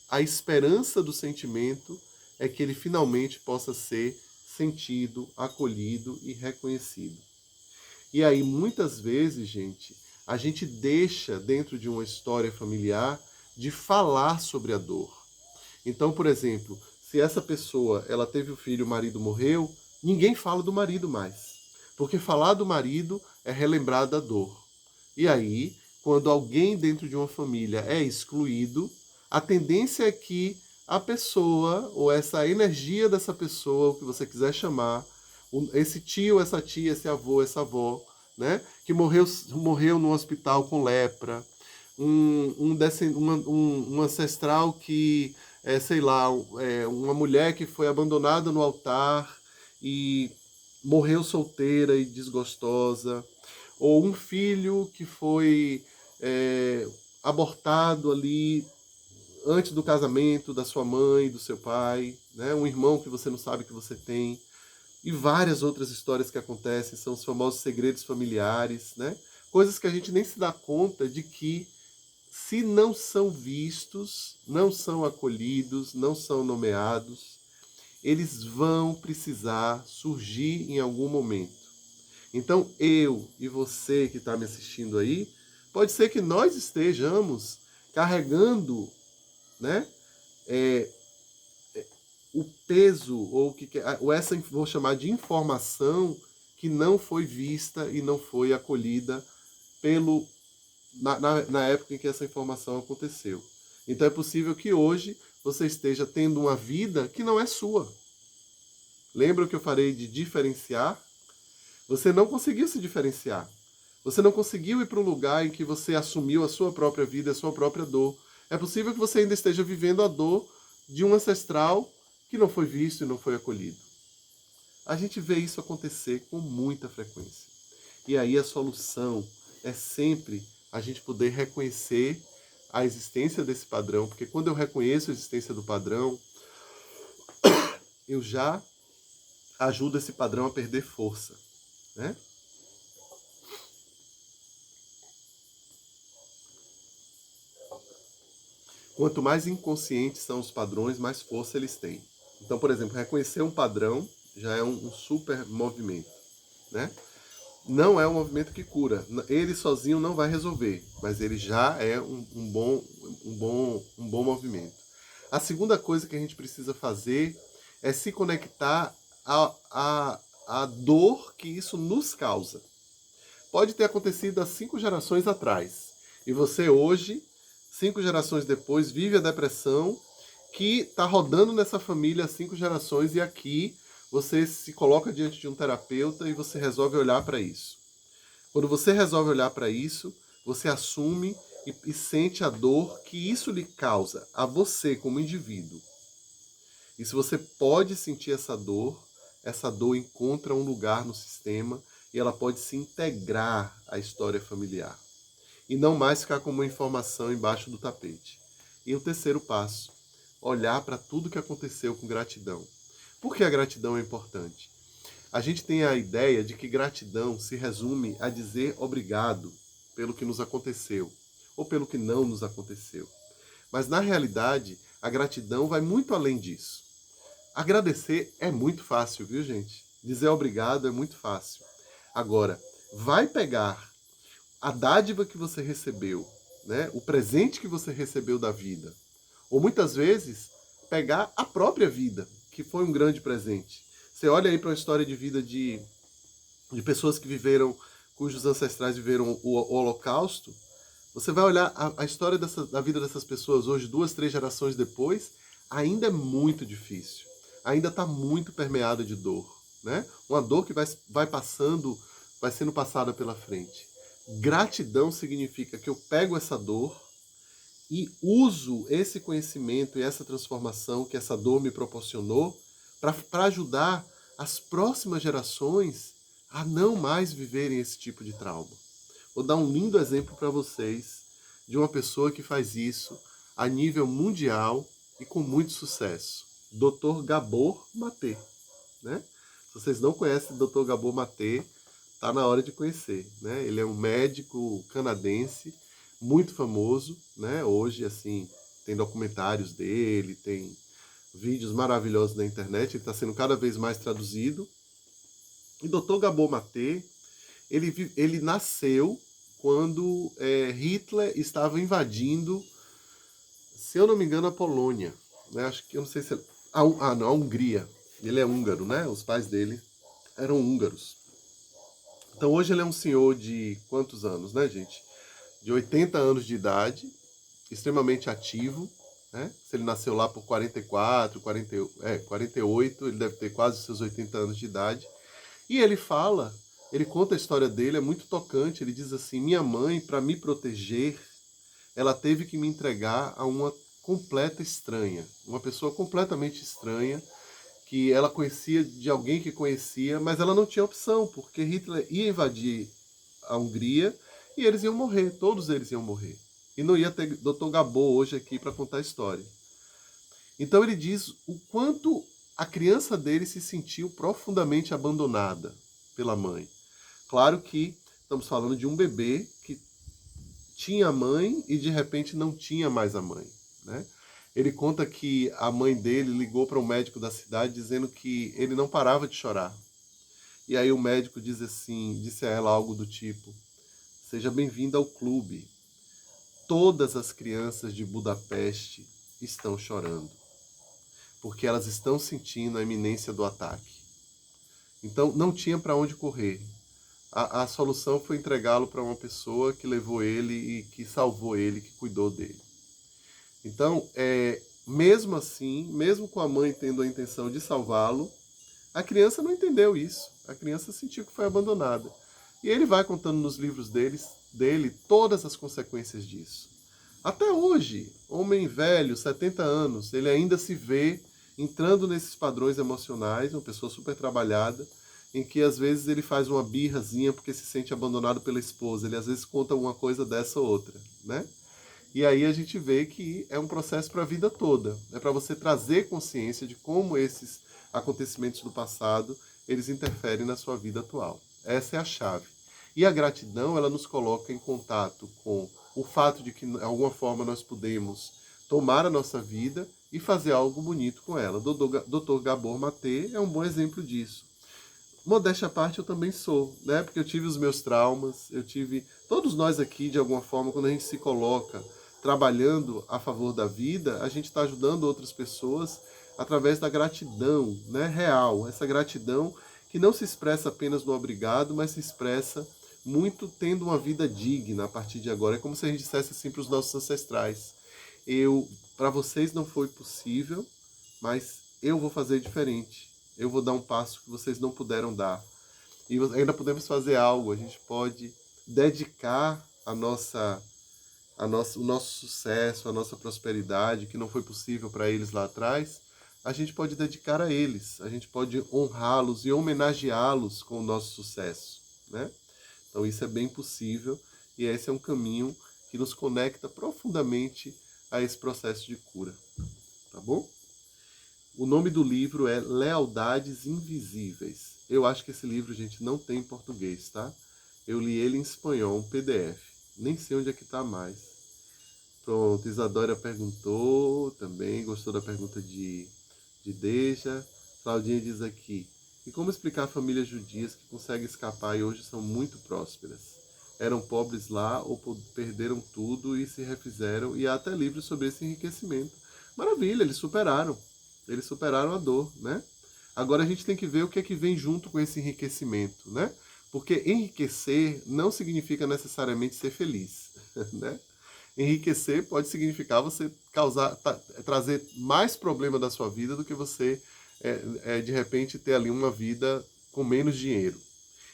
a esperança do sentimento é que ele finalmente possa ser sentido, acolhido e reconhecido. E aí, muitas vezes, gente, a gente deixa dentro de uma história familiar de falar sobre a dor. Então, por exemplo, se essa pessoa ela teve o filho, o marido morreu, ninguém fala do marido mais. Porque falar do marido é relembrar da dor. E aí, quando alguém dentro de uma família é excluído, a tendência é que a pessoa, ou essa energia dessa pessoa, o que você quiser chamar, esse tio, essa tia, esse avô, essa avó, né, que morreu no hospital com lepra, um ancestral que, sei lá, uma mulher que foi abandonada no altar e morreu solteira e desgostosa, ou um filho que foi abortado ali antes do casamento da sua mãe, do seu pai, né? Um irmão que você não sabe que você tem, e várias outras histórias que acontecem, são os famosos segredos familiares, né? Coisas que a gente nem se dá conta de que, se não são vistos, não são acolhidos, não são nomeados, eles vão precisar surgir em algum momento. Então, eu e você que está me assistindo aí, pode ser que nós estejamos carregando, né, o peso, ou essa, vou chamar de informação, que não foi vista e não foi acolhida na época em que essa informação aconteceu. Então é possível que hoje você esteja tendo uma vida que não é sua. Lembra que eu falei de diferenciar? Você não conseguiu se diferenciar. Você não conseguiu ir para um lugar em que você assumiu a sua própria vida, a sua própria dor. É possível que você ainda esteja vivendo a dor de um ancestral que não foi visto e não foi acolhido. A gente vê isso acontecer com muita frequência. E aí a solução é sempre a gente poder reconhecer a existência desse padrão, porque quando eu reconheço a existência do padrão, eu já ajudo esse padrão a perder força, né? Quanto mais inconscientes são os padrões, mais força eles têm. Então, por exemplo, reconhecer um padrão já é um super movimento, né? Não é um movimento que cura. Ele sozinho não vai resolver, mas ele já é um bom movimento. A segunda coisa que a gente precisa fazer é se conectar à dor que isso nos causa. Pode ter acontecido há 5 gerações atrás, e você hoje, 5 gerações depois, vive a depressão que está rodando nessa família há 5 gerações, e aqui você se coloca diante de um terapeuta e você resolve olhar para isso. Quando você resolve olhar para isso, você assume e sente a dor que isso lhe causa, a você como indivíduo. E se você pode sentir essa dor encontra um lugar no sistema e ela pode se integrar à história familiar. E não mais ficar como uma informação embaixo do tapete. E o terceiro passo, olhar para tudo que aconteceu com gratidão. Por que a gratidão é importante? A gente tem a ideia de que gratidão se resume a dizer obrigado pelo que nos aconteceu ou pelo que não nos aconteceu. Mas na realidade, a gratidão vai muito além disso. Agradecer é muito fácil, viu, gente? Dizer obrigado é muito fácil. Agora, vai pegar a dádiva que você recebeu, né? O presente que você recebeu da vida, ou muitas vezes pegar a própria vida, que foi um grande presente. Você olha aí para a história de vida de pessoas que viveram, cujos ancestrais viveram o Holocausto. Você vai olhar a história da vida dessas pessoas hoje, 2, 3 gerações depois, ainda é muito difícil. Ainda está muito permeada de dor, né? Uma dor que vai passando, vai sendo passada pela frente. Gratidão significa que eu pego essa dor e uso esse conhecimento e essa transformação que essa dor me proporcionou para ajudar as próximas gerações a não mais viverem esse tipo de trauma. Vou dar um lindo exemplo para vocês de uma pessoa que faz isso a nível mundial e com muito sucesso. Dr. Gabor Maté, né? Se vocês não conhecem o Dr. Gabor Maté, tá na hora de conhecer, né? Ele é um médico canadense muito famoso, né? Hoje, assim, tem documentários dele, tem vídeos maravilhosos na internet, ele está sendo cada vez mais traduzido. E Dr. Gabor Maté, ele nasceu quando Hitler estava invadindo, se eu não me engano, a Polônia. Né? Acho que, eu não sei se... não, a Hungria. Ele é húngaro, né? Os pais dele eram húngaros. Então hoje ele é um senhor de quantos anos, né, gente? De 80 anos de idade, extremamente ativo, né? Se ele nasceu lá por 44, 48, ele deve ter quase os seus 80 anos de idade. E ele conta a história dele, é muito tocante. Ele diz assim: minha mãe, para me proteger, ela teve que me entregar a uma completa estranha, uma pessoa completamente estranha, que ela conhecia de alguém que conhecia, mas ela não tinha opção, porque Hitler ia invadir a Hungria e eles iam morrer, todos eles iam morrer. E não ia ter Dr. Gabor hoje aqui para contar a história. Então ele diz o quanto a criança dele se sentiu profundamente abandonada pela mãe. Claro que estamos falando de um bebê que tinha a mãe e de repente não tinha mais a mãe, né? Ele conta que a mãe dele ligou para um médico da cidade dizendo que ele não parava de chorar. E aí o médico disse a ela algo do tipo: seja bem-vinda ao clube. Todas as crianças de Budapeste estão chorando, porque elas estão sentindo a iminência do ataque. Então não tinha para onde correr. A solução foi entregá-lo para uma pessoa que levou ele e que salvou ele, que cuidou dele. Então, mesmo assim, mesmo com a mãe tendo a intenção de salvá-lo, a criança não entendeu isso. A criança sentiu que foi abandonada. E ele vai contando nos livros dele todas as consequências disso. Até hoje, homem velho, 70 anos, ele ainda se vê entrando nesses padrões emocionais, uma pessoa super trabalhada, em que às vezes ele faz uma birrazinha porque se sente abandonado pela esposa. Ele às vezes conta uma coisa dessa ou outra, né? E aí a gente vê que é um processo para a vida toda. É para você trazer consciência de como esses acontecimentos do passado, eles interferem na sua vida atual. Essa é a chave. E a gratidão, ela nos coloca em contato com o fato de que, de alguma forma, nós podemos tomar a nossa vida e fazer algo bonito com ela. Dr. Gabor Maté é um bom exemplo disso. Modéstia à parte, eu também sou, né? Porque eu tive os meus traumas, todos nós aqui, de alguma forma, quando a gente se coloca trabalhando a favor da vida, a gente está ajudando outras pessoas através da gratidão, né? Real. Essa gratidão que não se expressa apenas no obrigado, mas se expressa muito tendo uma vida digna a partir de agora. É como se a gente dissesse assim para os nossos ancestrais: para vocês não foi possível, mas eu vou fazer diferente. Eu vou dar um passo que vocês não puderam dar. E ainda podemos fazer algo. A gente pode dedicar o nosso sucesso, a nossa prosperidade, que não foi possível para eles lá atrás. A gente pode dedicar a eles. A gente pode honrá-los e homenageá-los com o nosso sucesso, né? Então isso é bem possível. E esse é um caminho que nos conecta profundamente a esse processo de cura. Tá bom? O nome do livro é Lealdades Invisíveis. Eu acho que esse livro, gente, não tem em português, tá? Eu li ele em espanhol, um PDF. Nem sei onde é que tá mais. Pronto, Isadora perguntou também, gostou da pergunta de Deja. Claudinha diz aqui, e como explicar famílias judias que conseguem escapar e hoje são muito prósperas? Eram pobres lá ou perderam tudo e se refizeram, e há até livros sobre esse enriquecimento. Maravilha, eles superaram a dor, né? Agora a gente tem que ver o que é que vem junto com esse enriquecimento, né? Porque enriquecer não significa necessariamente ser feliz, né? Enriquecer pode significar você trazer mais problema da sua vida do que você, de repente, ter ali uma vida com menos dinheiro.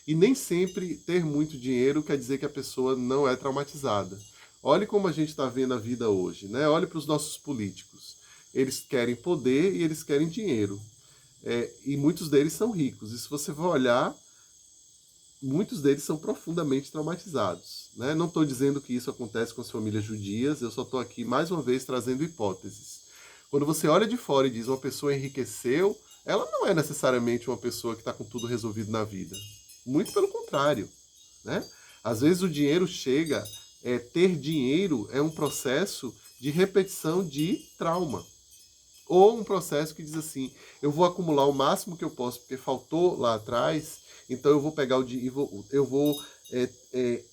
E nem sempre ter muito dinheiro quer dizer que a pessoa não é traumatizada. Olhe como a gente está vendo a vida hoje, né? Olhe para os nossos políticos. Eles querem poder e eles querem dinheiro. E muitos deles são ricos. E se você for olhar, muitos deles são profundamente traumatizados. Né? Não estou dizendo que isso acontece com as famílias judias, eu só estou aqui mais uma vez trazendo hipóteses. Quando você olha de fora e diz uma pessoa enriqueceu, ela não é necessariamente uma pessoa que está com tudo resolvido na vida. Muito pelo contrário. Né? Às vezes o dinheiro chega, ter dinheiro é um processo de repetição de trauma. Ou um processo que diz assim, eu vou acumular o máximo que eu posso porque faltou lá atrás, então eu vou pegar o dinheiro, eu vou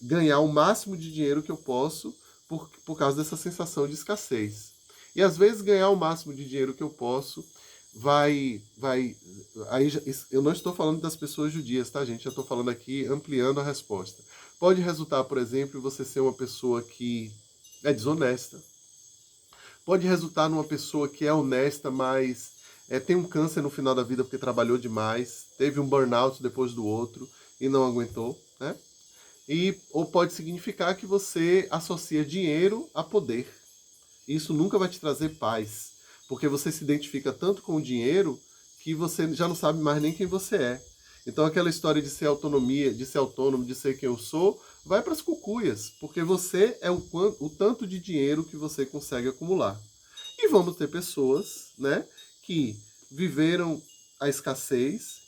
ganhar o máximo de dinheiro que eu posso por causa dessa sensação de escassez. E às vezes ganhar o máximo de dinheiro que eu posso aí eu não estou falando das pessoas judias, tá, gente? Eu estou falando aqui ampliando a resposta. Pode resultar, por exemplo, em você ser uma pessoa que é desonesta. Pode resultar numa pessoa que é honesta, mas tem um câncer no final da vida porque trabalhou demais, teve um burnout depois do outro e não aguentou, né? Ou pode significar que você associa dinheiro a poder. Isso nunca vai te trazer paz, porque você se identifica tanto com o dinheiro que você já não sabe mais nem quem você é. Então aquela história de ser autonomia, de ser autônomo, de ser quem eu sou, vai para as cucuias, porque você é o tanto de dinheiro que você consegue acumular. E vamos ter pessoas, né, que viveram a escassez,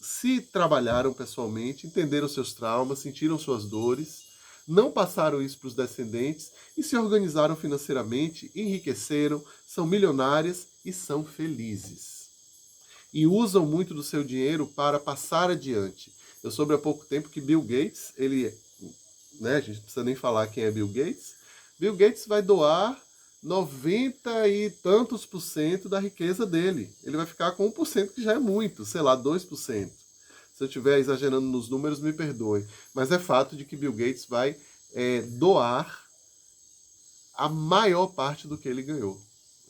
se trabalharam pessoalmente, entenderam seus traumas, sentiram suas dores, não passaram isso para os descendentes e se organizaram financeiramente, enriqueceram, são milionárias e são felizes. E usam muito do seu dinheiro para passar adiante. Eu soube há pouco tempo que Bill Gates, a gente não precisa nem falar quem é Bill Gates. Bill Gates vai doar 90 e tantos por cento da riqueza dele. Ele vai ficar com 1%, que já é muito, sei lá, 2%. Se eu estiver exagerando nos números, me perdoe. Mas é fato de que Bill Gates vai doar a maior parte do que ele ganhou.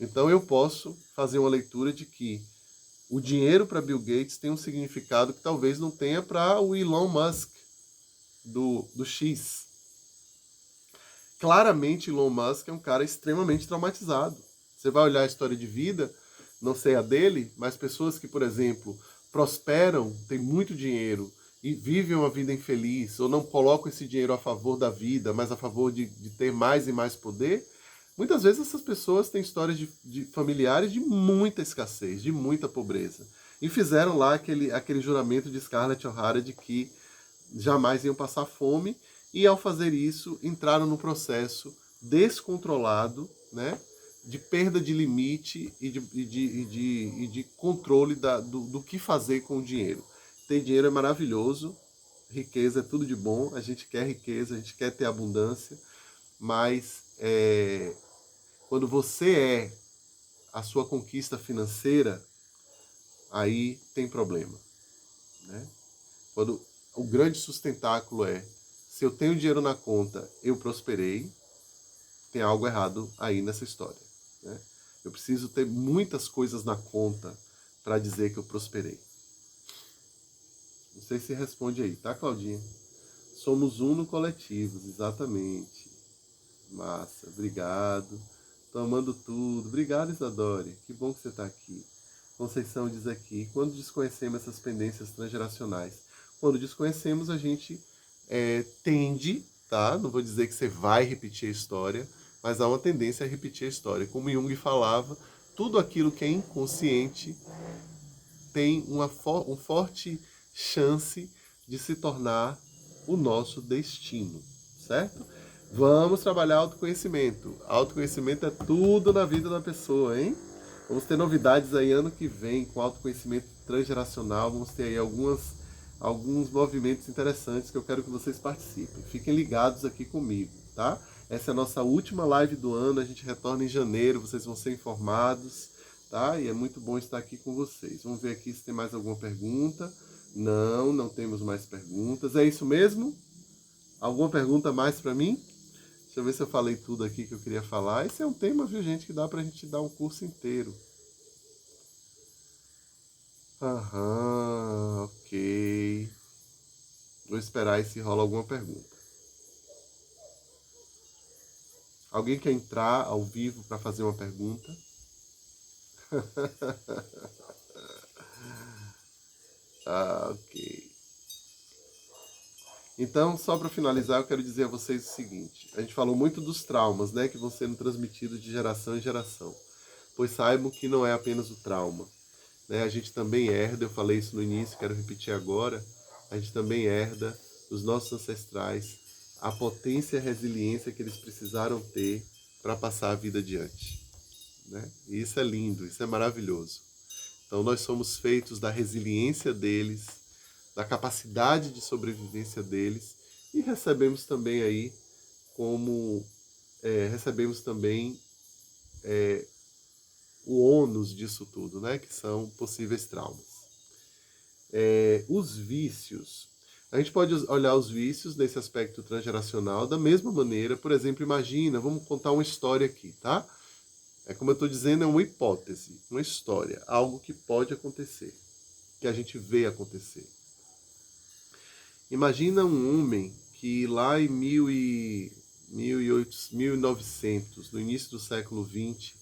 Então eu posso fazer uma leitura de que o dinheiro para Bill Gates tem um significado que talvez não tenha para o Elon Musk, do X. Claramente, Elon Musk é um cara extremamente traumatizado. Você vai olhar a história de vida, não sei a dele, mas pessoas que, por exemplo, prosperam, têm muito dinheiro e vivem uma vida infeliz, ou não colocam esse dinheiro a favor da vida, mas a favor de ter mais e mais poder, muitas vezes essas pessoas têm histórias de familiares de muita escassez, de muita pobreza. E fizeram lá aquele juramento de Scarlett O'Hara de que jamais iam passar fome, e ao fazer isso entraram num processo descontrolado, né, de perda de limite e de controle do que fazer com o dinheiro. Ter dinheiro é maravilhoso, riqueza é tudo de bom, a gente quer riqueza, a gente quer ter abundância, mas quando você é a sua conquista financeira, aí tem problema. Né? Quando o grande sustentáculo se eu tenho dinheiro na conta, eu prosperei, tem algo errado aí nessa história. Né? Eu preciso ter muitas coisas na conta para dizer que eu prosperei. Não sei se responde aí, tá, Claudinha? Somos uno coletivos, exatamente. Massa, obrigado. Tô amando tudo. Obrigado, Isadora. Que bom que você está aqui. Conceição diz aqui, quando desconhecemos essas pendências transgeracionais? Quando desconhecemos, a gente tende, tá? Não vou dizer que você vai repetir a história, mas há uma tendência a repetir a história. Como Jung falava, tudo aquilo que é inconsciente tem uma forte chance de se tornar o nosso destino, certo? Vamos trabalhar autoconhecimento. Autoconhecimento é tudo na vida da pessoa, hein? Vamos ter novidades aí ano que vem com autoconhecimento transgeracional. Vamos ter aí alguns movimentos interessantes que eu quero que vocês participem. Fiquem ligados aqui comigo, tá? Essa é a nossa última live do ano. A gente retorna em janeiro. Vocês vão ser informados, tá? E é muito bom estar aqui com vocês. Vamos ver aqui se tem mais alguma pergunta. Não, não temos mais perguntas. É isso mesmo? Alguma pergunta mais para mim? Deixa eu ver se eu falei tudo aqui que eu queria falar. Esse é um tema, viu, gente, que dá pra gente dar um curso inteiro. Aham, ok. Vou esperar aí se rola alguma pergunta. Alguém quer entrar ao vivo para fazer uma pergunta? Ok. Então, só para finalizar, eu quero dizer a vocês o seguinte. A gente falou muito dos traumas, né, que vão sendo transmitidos de geração em geração. Pois saibam que não é apenas o trauma. Né? A gente também herda, eu falei isso no início, quero repetir agora, a gente também herda dos nossos ancestrais a potência e a resiliência que eles precisaram ter para passar a vida adiante. Né? E isso é lindo, isso é maravilhoso. Então nós somos feitos da resiliência deles, da capacidade de sobrevivência deles e recebemos também aí recebemos também o ônus disso tudo, né? Que são possíveis traumas. Os vícios. A gente pode olhar os vícios nesse aspecto transgeracional da mesma maneira. Por exemplo, imagina, vamos contar uma história aqui, tá? É como eu estou dizendo, é uma hipótese, uma história, algo que pode acontecer, que a gente vê acontecer. Imagina um homem que lá em 1900, no início do século XX,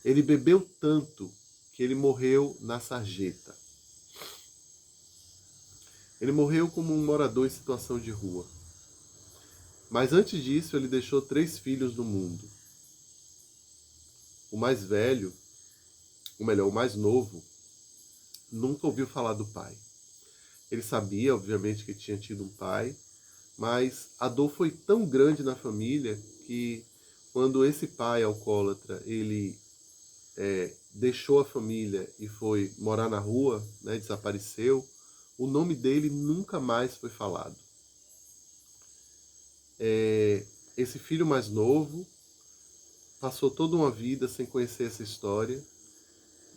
ele bebeu tanto que ele morreu na sarjeta. Ele morreu como um morador em situação de rua. Mas antes disso, ele deixou 3 filhos no mundo. O mais velho, ou melhor, o mais novo, nunca ouviu falar do pai. Ele sabia, obviamente, que tinha tido um pai, mas a dor foi tão grande na família que quando esse pai alcoólatra, ele deixou a família e foi morar na rua, né, desapareceu, o nome dele nunca mais foi falado. Esse filho mais novo passou toda uma vida sem conhecer essa história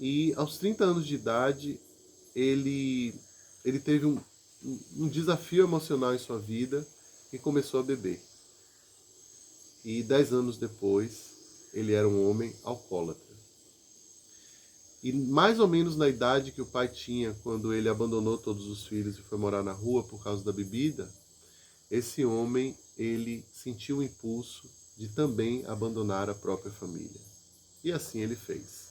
e aos 30 anos de idade ele teve um desafio emocional em sua vida e começou a beber. E 10 anos depois ele era um homem alcoólatra. E mais ou menos na idade que o pai tinha quando ele abandonou todos os filhos e foi morar na rua por causa da bebida, esse homem, ele sentiu o impulso de também abandonar a própria família. E assim ele fez.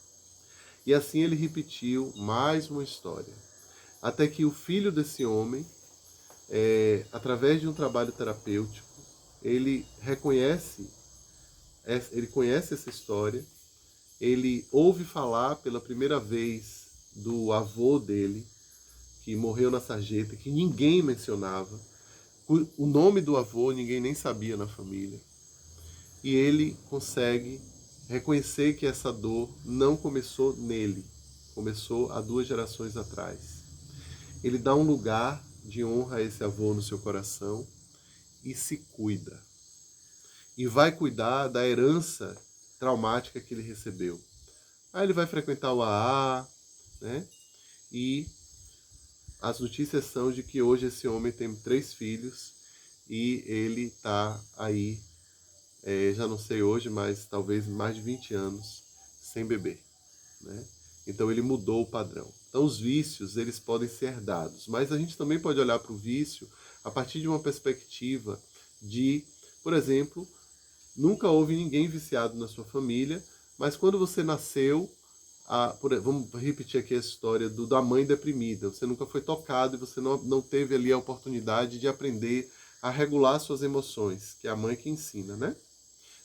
E assim ele repetiu mais uma história. Até que o filho desse homem, através de um trabalho terapêutico, ele conhece essa história, ele ouve falar pela primeira vez do avô dele, que morreu na sarjeta, que ninguém mencionava. O nome do avô ninguém nem sabia na família. E ele consegue reconhecer que essa dor não começou nele, começou há 2 gerações atrás. Ele dá um lugar de honra a esse avô no seu coração e se cuida. E vai cuidar da herança traumática que ele recebeu. Aí ele vai frequentar o AA, né? E as notícias são de que hoje esse homem tem 3 filhos e ele está aí, já não sei hoje, mas talvez mais de 20 anos sem beber, né? Então ele mudou o padrão. Então os vícios, eles podem ser herdados, mas a gente também pode olhar para o vício a partir de uma perspectiva de, por exemplo, nunca houve ninguém viciado na sua família, mas quando você nasceu, vamos repetir aqui a história da mãe deprimida, você nunca foi tocado e você não teve ali a oportunidade de aprender a regular suas emoções, que é a mãe que ensina, né?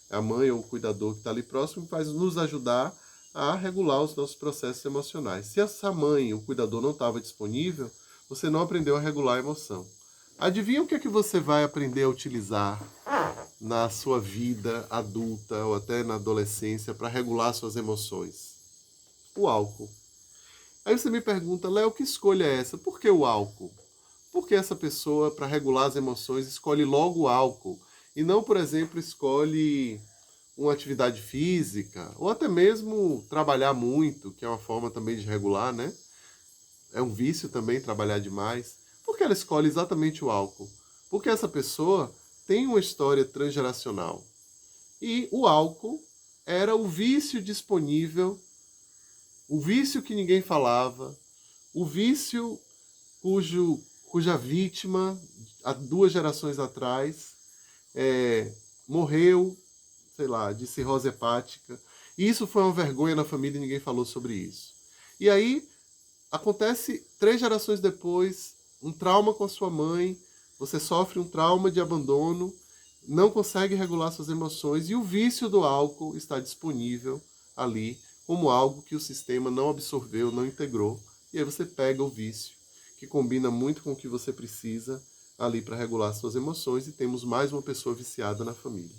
A mãe ou o cuidador que está ali próximo faz nos ajudar a regular os nossos processos emocionais. Se essa mãe, o cuidador, não estava disponível, você não aprendeu a regular a emoção. Adivinha o que é que você vai aprender a utilizar na sua vida adulta ou até na adolescência para regular suas emoções? O álcool. Aí você me pergunta, Léo, que escolha é essa? Por que o álcool? Por que essa pessoa, para regular as emoções, escolhe logo o álcool? E não, por exemplo, escolhe uma atividade física, ou até mesmo trabalhar muito, que é uma forma também de regular, né? É um vício também trabalhar demais. Por que ela escolhe exatamente o álcool? Porque essa pessoa tem uma história transgeracional. E o álcool era o vício disponível, o vício que ninguém falava, o vício cuja vítima, há 2 gerações atrás, morreu, sei lá, de cirrose hepática. E isso foi uma vergonha na família e ninguém falou sobre isso. E aí, acontece 3 gerações depois, um trauma com a sua mãe, você sofre um trauma de abandono, não consegue regular suas emoções e o vício do álcool está disponível ali como algo que o sistema não absorveu, não integrou. E aí você pega o vício, que combina muito com o que você precisa ali para regular suas emoções e temos mais uma pessoa viciada na família.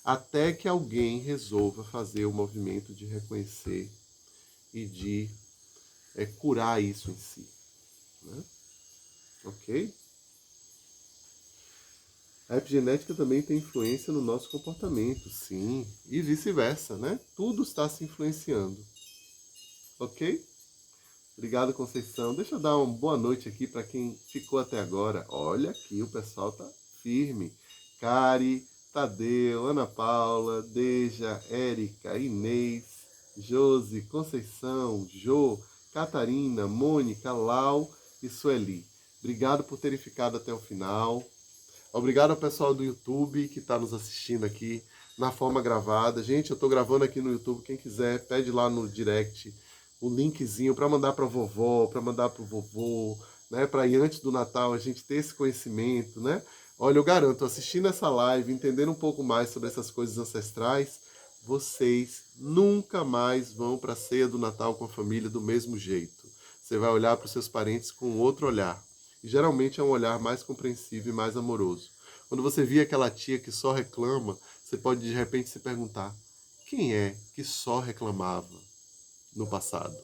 Até que alguém resolva fazer o movimento de reconhecer e de curar isso em si. Né? Ok? A epigenética também tem influência no nosso comportamento, sim, e vice-versa, né? Tudo está se influenciando. Ok? Obrigado, Conceição. Deixa eu dar uma boa noite aqui para quem ficou até agora. Olha aqui, o pessoal tá firme. Cari, Tadeu, Ana Paula, Deja, Érica, Inês, Josi, Conceição, Jô, Catarina, Mônica, Lau e Sueli. Obrigado por terem ficado até o final. Obrigado ao pessoal do YouTube que está nos assistindo aqui na forma gravada. Gente, eu estou gravando aqui no YouTube. Quem quiser, pede lá no direct o linkzinho para mandar para a vovó, para mandar para o vovô, né? Para ir antes do Natal a gente ter esse conhecimento, né? Olha, eu garanto, assistindo essa live, entendendo um pouco mais sobre essas coisas ancestrais, vocês nunca mais vão para a ceia do Natal com a família do mesmo jeito. Você vai olhar para os seus parentes com outro olhar. E geralmente é um olhar mais compreensivo e mais amoroso. Quando você vê aquela tia que só reclama, você pode de repente se perguntar: quem é que só reclamava no passado?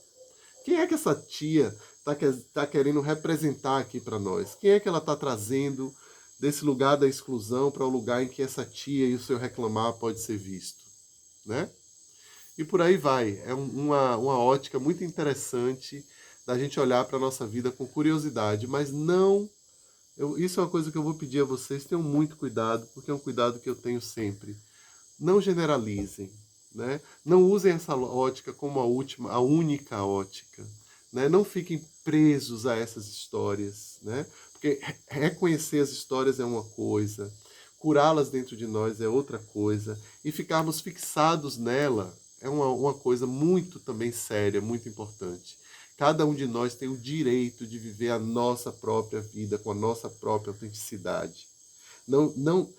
Quem é que essa tia está querendo representar aqui para nós? Quem é que ela está trazendo desse lugar da exclusão para o lugar em que essa tia e o seu reclamar pode ser visto? Né? E por aí vai. É uma ótica muito interessante da gente olhar para a nossa vida com curiosidade, mas não. Isso é uma coisa que eu vou pedir a vocês, tenham muito cuidado, porque é um cuidado que eu tenho sempre. Não generalizem, né? Não usem essa ótica como a única ótica, né? Não fiquem presos a essas histórias, né? Porque reconhecer as histórias é uma coisa, curá-las dentro de nós é outra coisa, e ficarmos fixados nela é uma coisa muito também séria, muito importante. Cada um de nós tem o direito de viver a nossa própria vida com a nossa própria autenticidade. Não,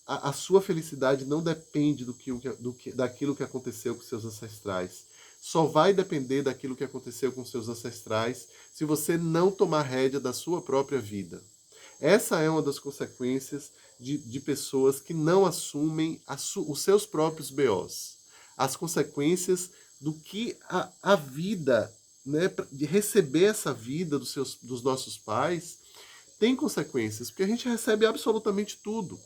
a sua felicidade não depende daquilo que aconteceu com seus ancestrais. Só vai depender daquilo que aconteceu com seus ancestrais se você não tomar rédea da sua própria vida. Essa é uma das consequências de pessoas que não assumem os seus próprios BOs. As consequências do que a vida, né, de receber essa vida dos nossos pais, tem consequências, porque a gente recebe absolutamente tudo.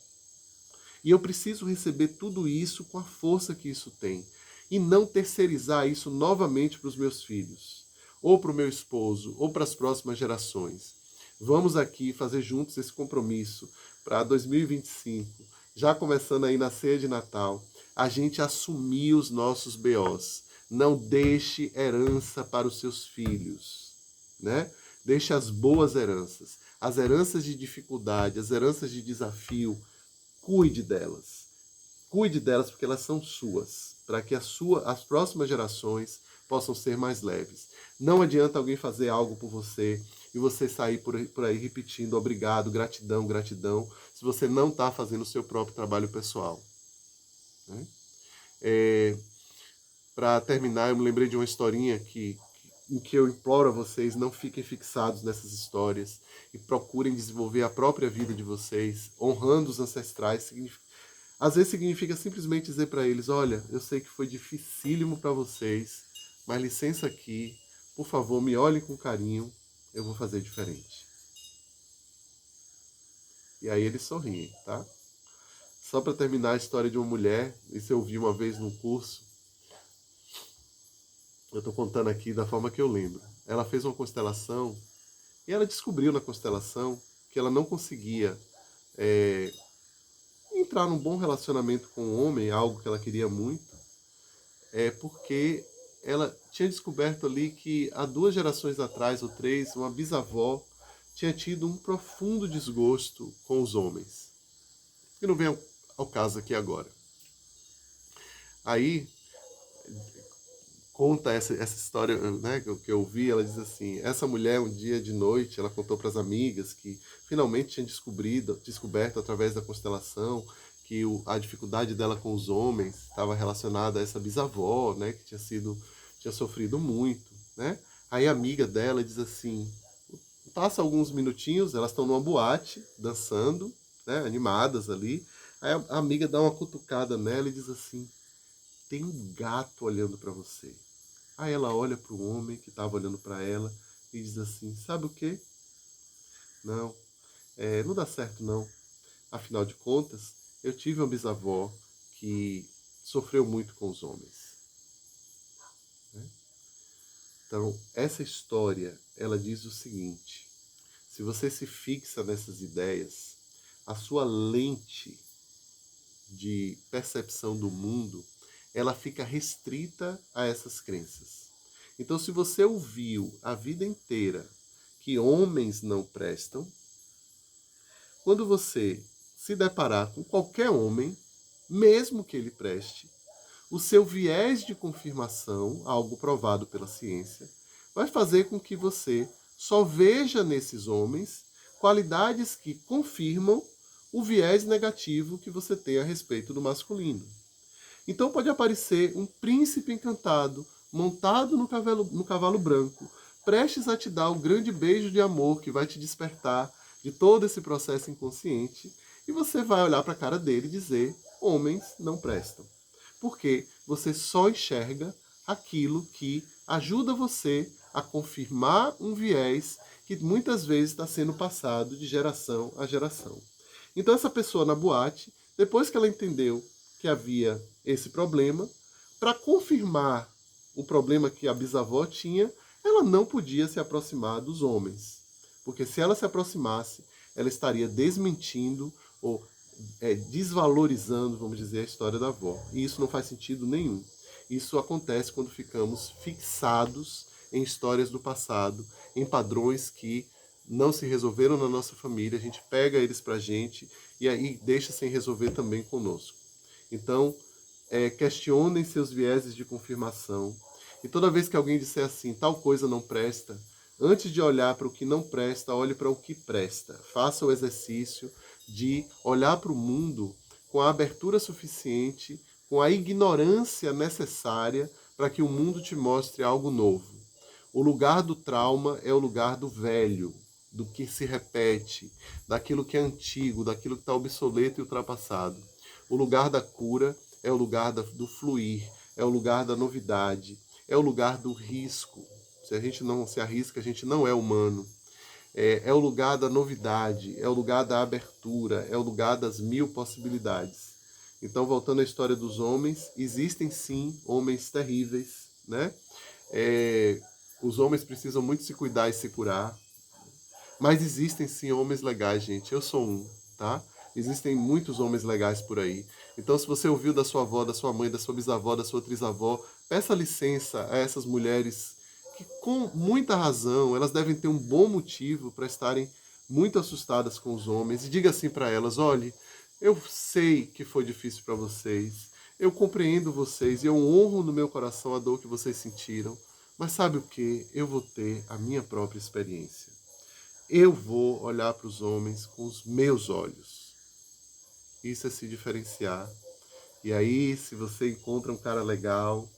E eu preciso receber tudo isso com a força que isso tem. E não terceirizar isso novamente para os meus filhos, ou para o meu esposo, ou para as próximas gerações. Vamos aqui fazer juntos esse compromisso para 2025, já começando aí na ceia de Natal, a gente assumir os nossos BOs. Não deixe herança para os seus filhos, né? Deixe as boas heranças. As heranças de dificuldade, as heranças de desafio, cuide delas. Cuide delas porque elas são suas, para que as próximas gerações possam ser mais leves. Não adianta alguém fazer algo por você e você sair por aí repetindo obrigado, gratidão, gratidão, se você não está fazendo o seu próprio trabalho pessoal. Né? Para terminar, eu me lembrei de uma historinha em que eu imploro a vocês, não fiquem fixados nessas histórias e procurem desenvolver a própria vida de vocês, honrando os ancestrais, Às vezes significa simplesmente dizer para eles, olha, eu sei que foi dificílimo para vocês, mas licença aqui, por favor, me olhem com carinho, eu vou fazer diferente. E aí eles sorriem, tá? Só para terminar a história de uma mulher, isso eu vi uma vez num curso, eu estou contando aqui da forma que eu lembro. Ela fez uma constelação e ela descobriu na constelação que ela não conseguia entrar num bom relacionamento com um homem, algo que ela queria muito, porque ela tinha descoberto ali que há 2 gerações atrás, ou 3, uma bisavó tinha tido um profundo desgosto com os homens. E não vem ao caso aqui agora. Aí, conta essa história, né, que eu ouvi, ela diz assim, essa mulher um dia de noite, ela contou para as amigas que finalmente tinha descoberto através da constelação que a dificuldade dela com os homens estava relacionada a essa bisavó, né, que tinha sofrido muito, né? Aí a amiga dela diz assim, passa alguns minutinhos, elas estão numa boate, dançando, né, animadas ali, aí a amiga dá uma cutucada nela e diz assim, tem um gato olhando para você. Aí ela olha para o homem que estava olhando para ela e diz assim, sabe o quê? Não, não dá certo não. Afinal de contas, eu tive uma bisavó que sofreu muito com os homens. Né? Então, essa história, ela diz o seguinte, se você se fixa nessas ideias, a sua lente de percepção do mundo, ela fica restrita a essas crenças. Então, se você ouviu a vida inteira que homens não prestam, quando você se deparar com qualquer homem, mesmo que ele preste, o seu viés de confirmação, algo provado pela ciência, vai fazer com que você só veja nesses homens qualidades que confirmam o viés negativo que você tem a respeito do masculino. Então pode aparecer um príncipe encantado, montado no cavalo branco, prestes a te dar o grande beijo de amor que vai te despertar de todo esse processo inconsciente, e você vai olhar para a cara dele e dizer, homens não prestam. Porque você só enxerga aquilo que ajuda você a confirmar um viés que muitas vezes está sendo passado de geração a geração. Então essa pessoa na boate, depois que ela entendeu que havia esse problema, para confirmar o problema que a bisavó tinha, ela não podia se aproximar dos homens. Porque se ela se aproximasse, ela estaria desmentindo ou desvalorizando, vamos dizer, a história da avó. E isso não faz sentido nenhum. Isso acontece quando ficamos fixados em histórias do passado, em padrões que não se resolveram na nossa família, a gente pega eles pra gente e aí deixa sem resolver também conosco. Então, questionem seus vieses de confirmação. E toda vez que alguém disser assim, tal coisa não presta, antes de olhar para o que não presta, olhe para o que presta. Faça o exercício de olhar para o mundo com a abertura suficiente, com a ignorância necessária para que o mundo te mostre algo novo. O lugar do trauma é o lugar do velho, do que se repete, daquilo que é antigo, daquilo que está obsoleto e ultrapassado. O lugar da cura é o lugar do fluir, é o lugar da novidade, é o lugar do risco. Se a gente não se arrisca, a gente não é humano. É o lugar da novidade, é o lugar da abertura, é o lugar das 1000 possibilidades. Então, voltando à história dos homens, existem sim homens terríveis, né? Os homens precisam muito se cuidar e se curar, mas existem sim homens legais, gente. Eu sou um, tá? Existem muitos homens legais por aí. Então, se você ouviu da sua avó, da sua mãe, da sua bisavó, da sua trisavó, peça licença a essas mulheres que, com muita razão, elas devem ter um bom motivo para estarem muito assustadas com os homens. E diga assim para elas, olhe, eu sei que foi difícil para vocês, eu compreendo vocês e eu honro no meu coração a dor que vocês sentiram, mas sabe o que? Eu vou ter a minha própria experiência. Eu vou olhar para os homens com os meus olhos. Isso é se diferenciar. E aí, se você encontra um cara legal,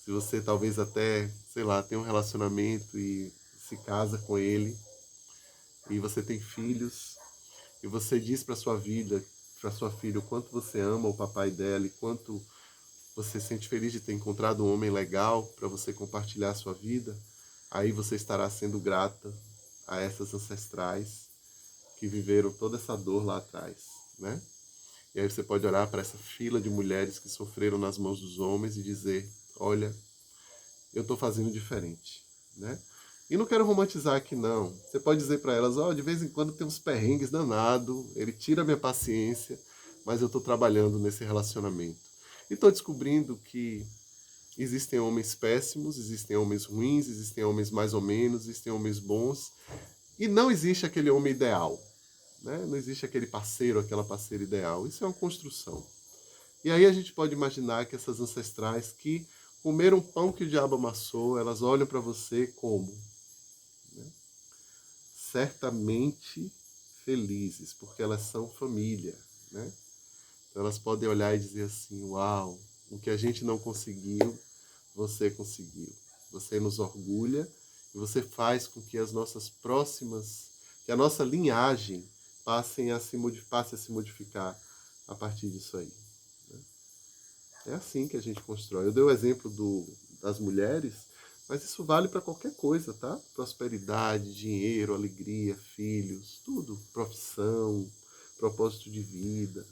se você talvez até, sei lá, tem um relacionamento e se casa com ele, e você tem filhos, e você diz para sua vida, para sua filha o quanto você ama o papai dela e quanto você se sente feliz de ter encontrado um homem legal para você compartilhar a sua vida, aí você estará sendo grata a essas ancestrais que viveram toda essa dor lá atrás, né? E aí você pode olhar para essa fila de mulheres que sofreram nas mãos dos homens e dizer, olha, eu estou fazendo diferente, né? E não quero romantizar aqui não. Você pode dizer para elas, ó, de vez em quando tem uns perrengues danado, ele tira a minha paciência, mas eu estou trabalhando nesse relacionamento. E estou descobrindo que existem homens péssimos, existem homens ruins, existem homens mais ou menos, existem homens bons, e não existe aquele homem ideal, né? Não existe aquele parceiro, aquela parceira ideal. Isso é uma construção. E aí a gente pode imaginar que essas ancestrais que comeram pão que o diabo amassou, elas olham para você como? Né? Certamente felizes, porque elas são família, né? Então elas podem olhar e dizer assim, uau, o que a gente não conseguiu, você conseguiu. Você nos orgulha e você faz com que as nossas próximas, que a nossa linhagem passe a se modificar a partir disso aí. É assim que a gente constrói. Eu dei o exemplo das mulheres, mas isso vale para qualquer coisa, tá? Prosperidade, dinheiro, alegria, filhos, tudo. Profissão, propósito de vida,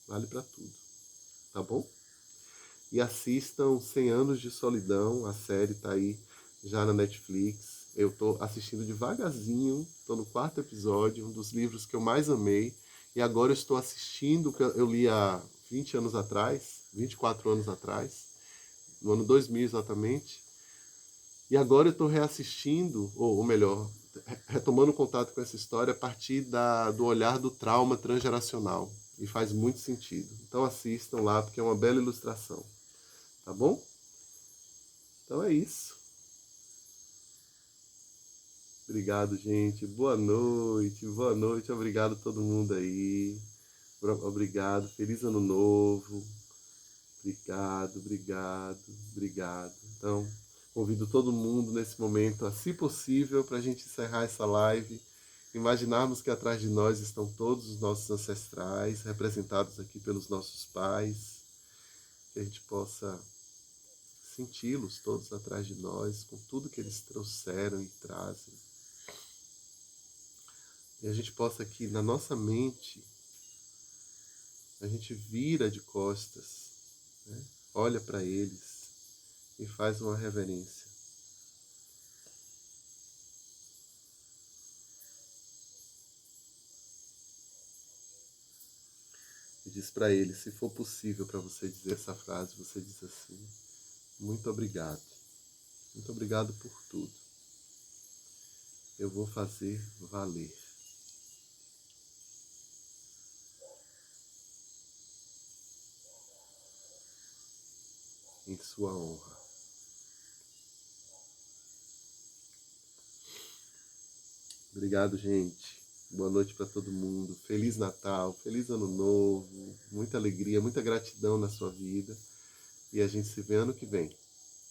vale para tudo, tá bom? E assistam 100 Anos de Solidão, a série tá aí já na Netflix. Eu tô assistindo devagarzinho, tô no 4º episódio, um dos livros que eu mais amei. E agora eu estou assistindo, que eu li há 20 anos atrás, 24 anos atrás, no ano 2000 exatamente. E agora eu estou reassistindo, ou melhor, retomando contato com essa história a partir do olhar do trauma transgeracional. E faz muito sentido. Então assistam lá, porque é uma bela ilustração. Tá bom? Então é isso. Obrigado, gente. Boa noite. Boa noite. Obrigado a todo mundo aí. Obrigado. Feliz ano novo. Obrigado, obrigado, obrigado. Então, convido todo mundo nesse momento, a, se possível, para a gente encerrar essa live, imaginarmos que atrás de nós estão todos os nossos ancestrais, representados aqui pelos nossos pais, que a gente possa senti-los todos atrás de nós, com tudo que eles trouxeram e trazem. E a gente possa aqui, na nossa mente, a gente vira de costas, né? Olha para eles e faz uma reverência. E diz para eles, se for possível para você dizer essa frase, você diz assim, muito obrigado. Muito obrigado por tudo. Eu vou fazer valer. Em sua honra. Obrigado, gente. Boa noite para todo mundo. Feliz Natal, feliz Ano Novo. Muita alegria, muita gratidão na sua vida. E a gente se vê ano que vem,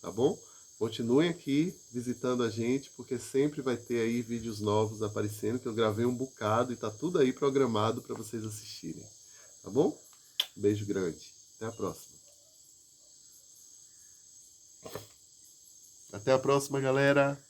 tá bom? Continuem aqui visitando a gente, porque sempre vai ter aí vídeos novos aparecendo, que eu gravei um bocado e tá tudo aí programado para vocês assistirem. Tá bom? Beijo grande. Até a próxima. Até a próxima, galera!